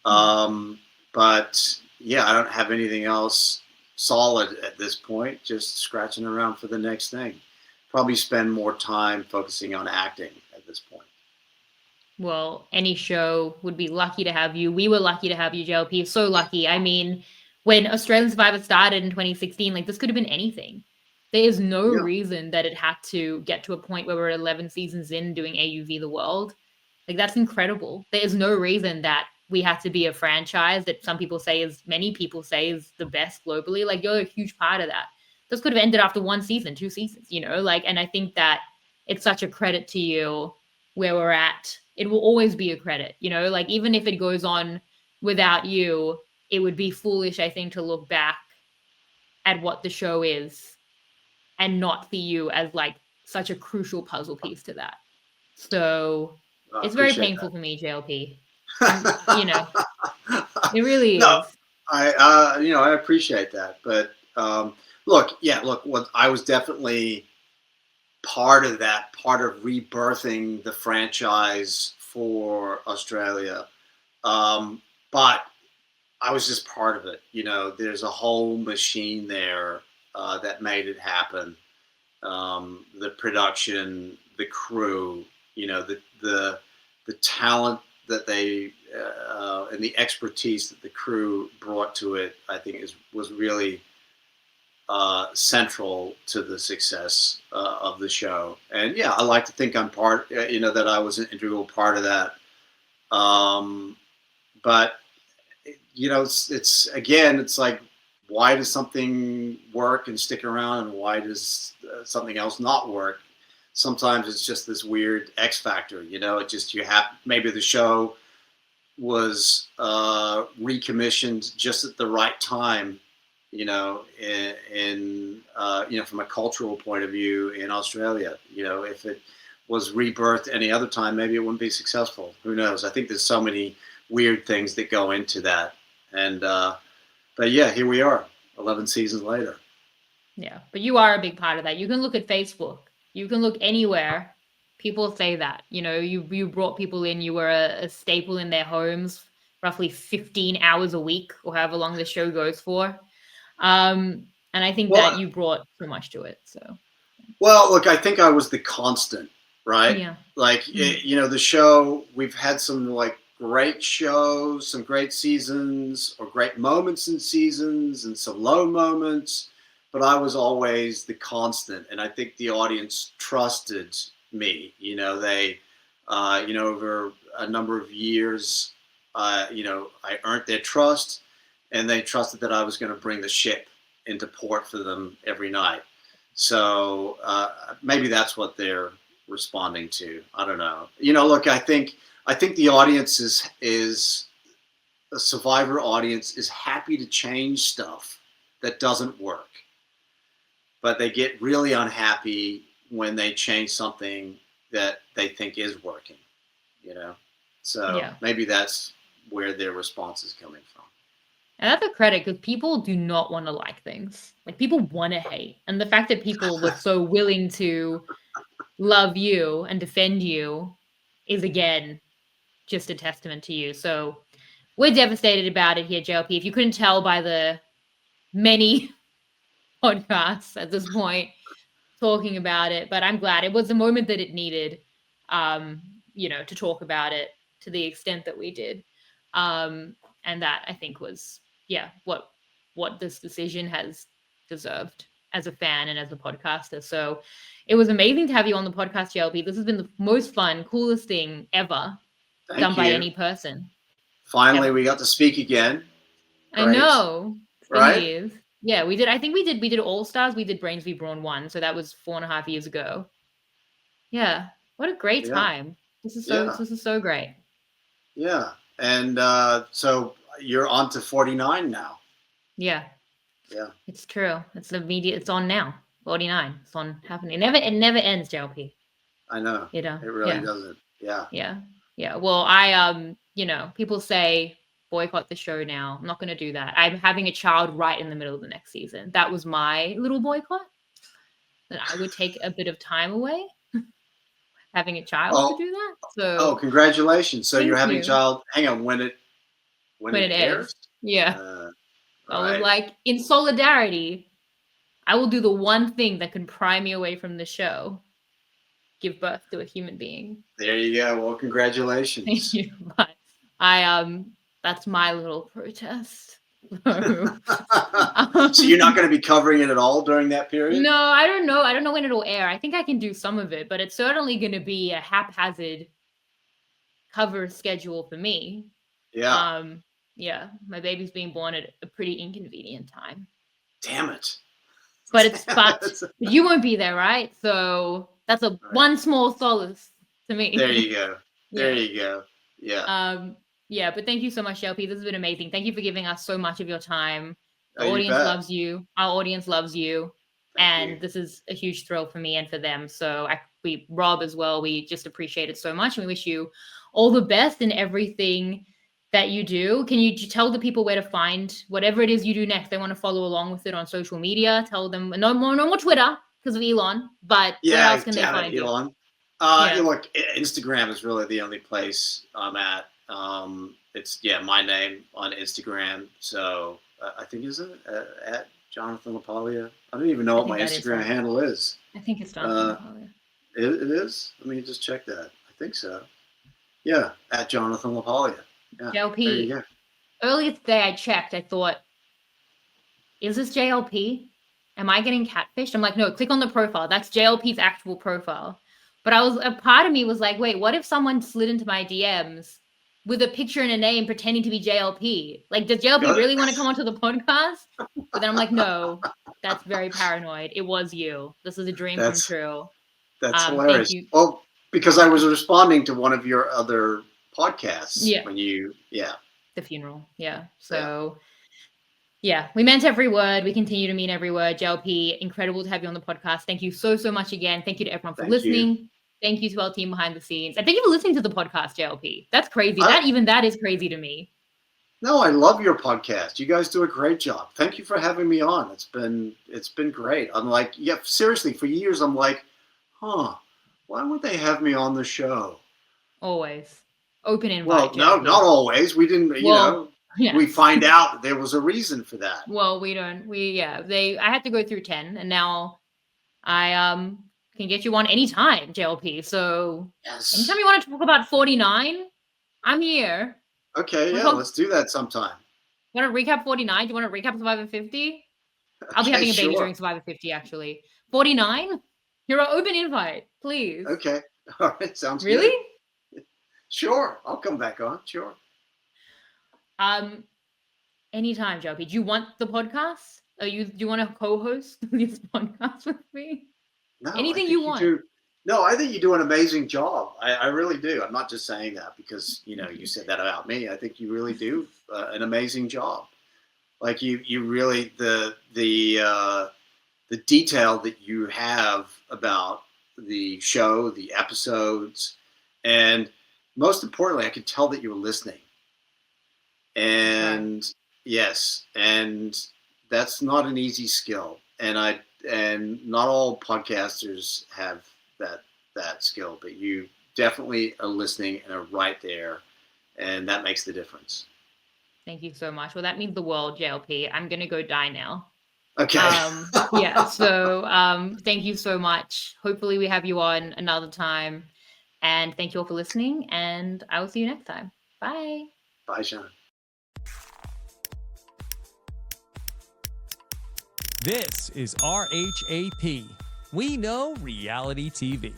But yeah, I don't have anything else solid at this point. Just scratching around for the next thing. Probably spend more time focusing on acting at this point. Well, any show would be lucky to have you. We were lucky to have you, JLP. So lucky. I mean, when Australian Survivor started in 2016, like, this could have been anything. There is no reason that it had to get to a point where we're 11 seasons in doing AUV the World. Like, that's incredible. There is no reason that we had to be a franchise that many people say is the best globally. Like, you're a huge part of that. This could have ended after 1 season, 2 seasons, and I think that it's such a credit to you where we're at. It will always be a credit, like, even if it goes on without you, it would be foolish, I think, to look back at what the show is and not see you as like such a crucial puzzle piece to that. So it's very painful for me, JLP. You know, it really No, is. I appreciate that, but look, what I was definitely part of that, part of rebirthing the franchise for Australia. But I was just part of it. There's a whole machine there that made it happen. The production, the crew, the talent that they and the expertise that the crew brought to it, I think was really central to the success of the show. And yeah, I like to think I'm part, that I was an integral part of that. But it's like, why does something work and stick around, and why does something else not work? Sometimes it's just this weird X factor, maybe the show was recommissioned just at the right time, from a cultural point of view in Australia. If it was rebirthed any other time, maybe it wouldn't be successful. Who knows? I think there's so many weird things that go into that. And but yeah, here we are 11 seasons later. Yeah, but you are a big part of that. You can look at Facebook, you can look anywhere, people say that you brought people in, you were a staple in their homes roughly 15 hours a week or however long the show goes for. And I think that you brought so much to it. So well, look, I think I was the constant, right? Yeah. Like the show, we've had some like great shows, some great seasons, or great moments in seasons, and some low moments. But I was always the constant, and I think the audience trusted me. They, over a number of years, I earned their trust, and they trusted that I was going to bring the ship into port for them every night. So maybe that's what they're responding to. I don't know. Look, I think the audience is a Survivor audience is happy to change stuff that doesn't work, but they get really unhappy when they change something that they think is working. So maybe that's where their response is coming from. And that's a credit, because people do not want to like things. Like, people want to hate. And the fact that people were so willing to love you and defend you is, again, just a testament to you. So we're devastated about it here, JLP. If you couldn't tell by the many podcasts at this point talking about it, but I'm glad it was the moment that it needed, to talk about it to the extent that we did. And that, I think, was what this decision has deserved as a fan and as a podcaster. So it was amazing to have you on the podcast, JLP. This has been the most fun, coolest thing ever done by any person. Finally, we got to speak again. Great. I know. Right? Years. Yeah, we did. I think we did All Stars. We did Brains v Brawn 1. So that was 4.5 years ago. Yeah. What a great time. This is so great. Yeah. And so you're on to 49 now. Yeah. Yeah. It's true. It's immediate. It's on now. 49. It's on happening. It never ends, JLP. I know. It really doesn't. Yeah. Yeah. Yeah. Well, I people say boycott the show now. I'm not going to do that. I'm having a child right in the middle of the next season. That was my little boycott. That I would take a bit of time away. Having a child to do that. So congratulations. So you're having a child. Hang on, when it airs? Yeah. I was like, in solidarity, I will do the one thing that can pry me away from the show. Give birth to a human being. There you go. Well, congratulations. Thank you. But that's my little protest. So you're not going to be covering it at all during that period? No, I don't know. I don't know when it'll air. I think I can do some of it, but it's certainly going to be a haphazard cover schedule for me. Yeah. Yeah, my baby's being born at a pretty inconvenient time. Damn it. But you won't be there, right? So that's one small solace to me. There you go. There you go. Yeah. Yeah, but thank you so much, JLP. This has been amazing. Thank you for giving us so much of your time. The Oh, you audience bet. loves you. Our audience loves you. Thank you. This is a huge thrill for me and for them. So Rob as well, we just appreciate it so much. And we wish you all the best in everything that you do. Can you tell the people where to find whatever it is you do next? They want to follow along with it on social media. Tell them no more Twitter because of Elon, but where Yeah, else can they damn find it, you? Elon. Yeah. Look, Instagram is really the only place I'm at. It's my name on Instagram. So I think is it at Jonathan LaPaglia. I don't even know what my Instagram handle is. I think it's Jonathan LaPaglia. It is. Let me just check that. I think so. Yeah, at Jonathan LaPaglia. Yeah. JLP. There you go. Earlier today, I checked. I thought, is this JLP? Am I getting catfished? I'm like, no, click on the profile. That's JLP's actual profile. But a part of me was like, wait, what if someone slid into my DMs with a picture and a name pretending to be JLP? Like, does JLP really want to come onto the podcast? But then I'm like, no, that's very paranoid. It was you. This is a dream come true. That's hilarious. Thank you. Well, because I was responding to one of your other podcasts. Yeah. When you, The funeral. Yeah. So... Yeah, we meant every word. We continue to mean every word. JLP, incredible to have you on the podcast. Thank you so much again. Thank you to everyone for listening. Thank you to our team behind the scenes. And thank you for listening to the podcast, JLP. That's crazy. That is crazy to me. No, I love your podcast. You guys do a great job. Thank you for having me on. It's been great. I'm like, seriously, for years I'm like, why would they have me on the show? Always. Open invite. Well, no, not always. We didn't, Yeah. We find out there was a reason for that. Well, we don't. I had to go through 10, and now I can get you on anytime, JLP. So anytime you want to talk about 49, I'm here. Okay, let's do that sometime. You want to recap 49? Do you want to recap Survivor 50? I'll be having a baby during Survivor 50, actually. 49? You're an open invite, please. Okay. All right, sounds really? Good. Sure, I'll come back on. Sure. Anytime, JLP. Do you want the podcast? Do you want to co-host this podcast with me? No, anything you want. No, I think you do an amazing job. I really do. I'm not just saying that because you said that about me. I think you really do an amazing job. Like you really the detail that you have about the show, the episodes, and most importantly, I could tell that you were listening. And yes, and that's not an easy skill, and not all podcasters have that skill, but you definitely are listening and are right there, and that makes the difference. Thank you so much. Well, that means the world, JLP. I'm gonna go die now. Okay. So thank you so much. Hopefully we have you on another time, and thank you all for listening, and I will see you next time. Bye. Bye, Shannon. This is RHAP. We know reality TV.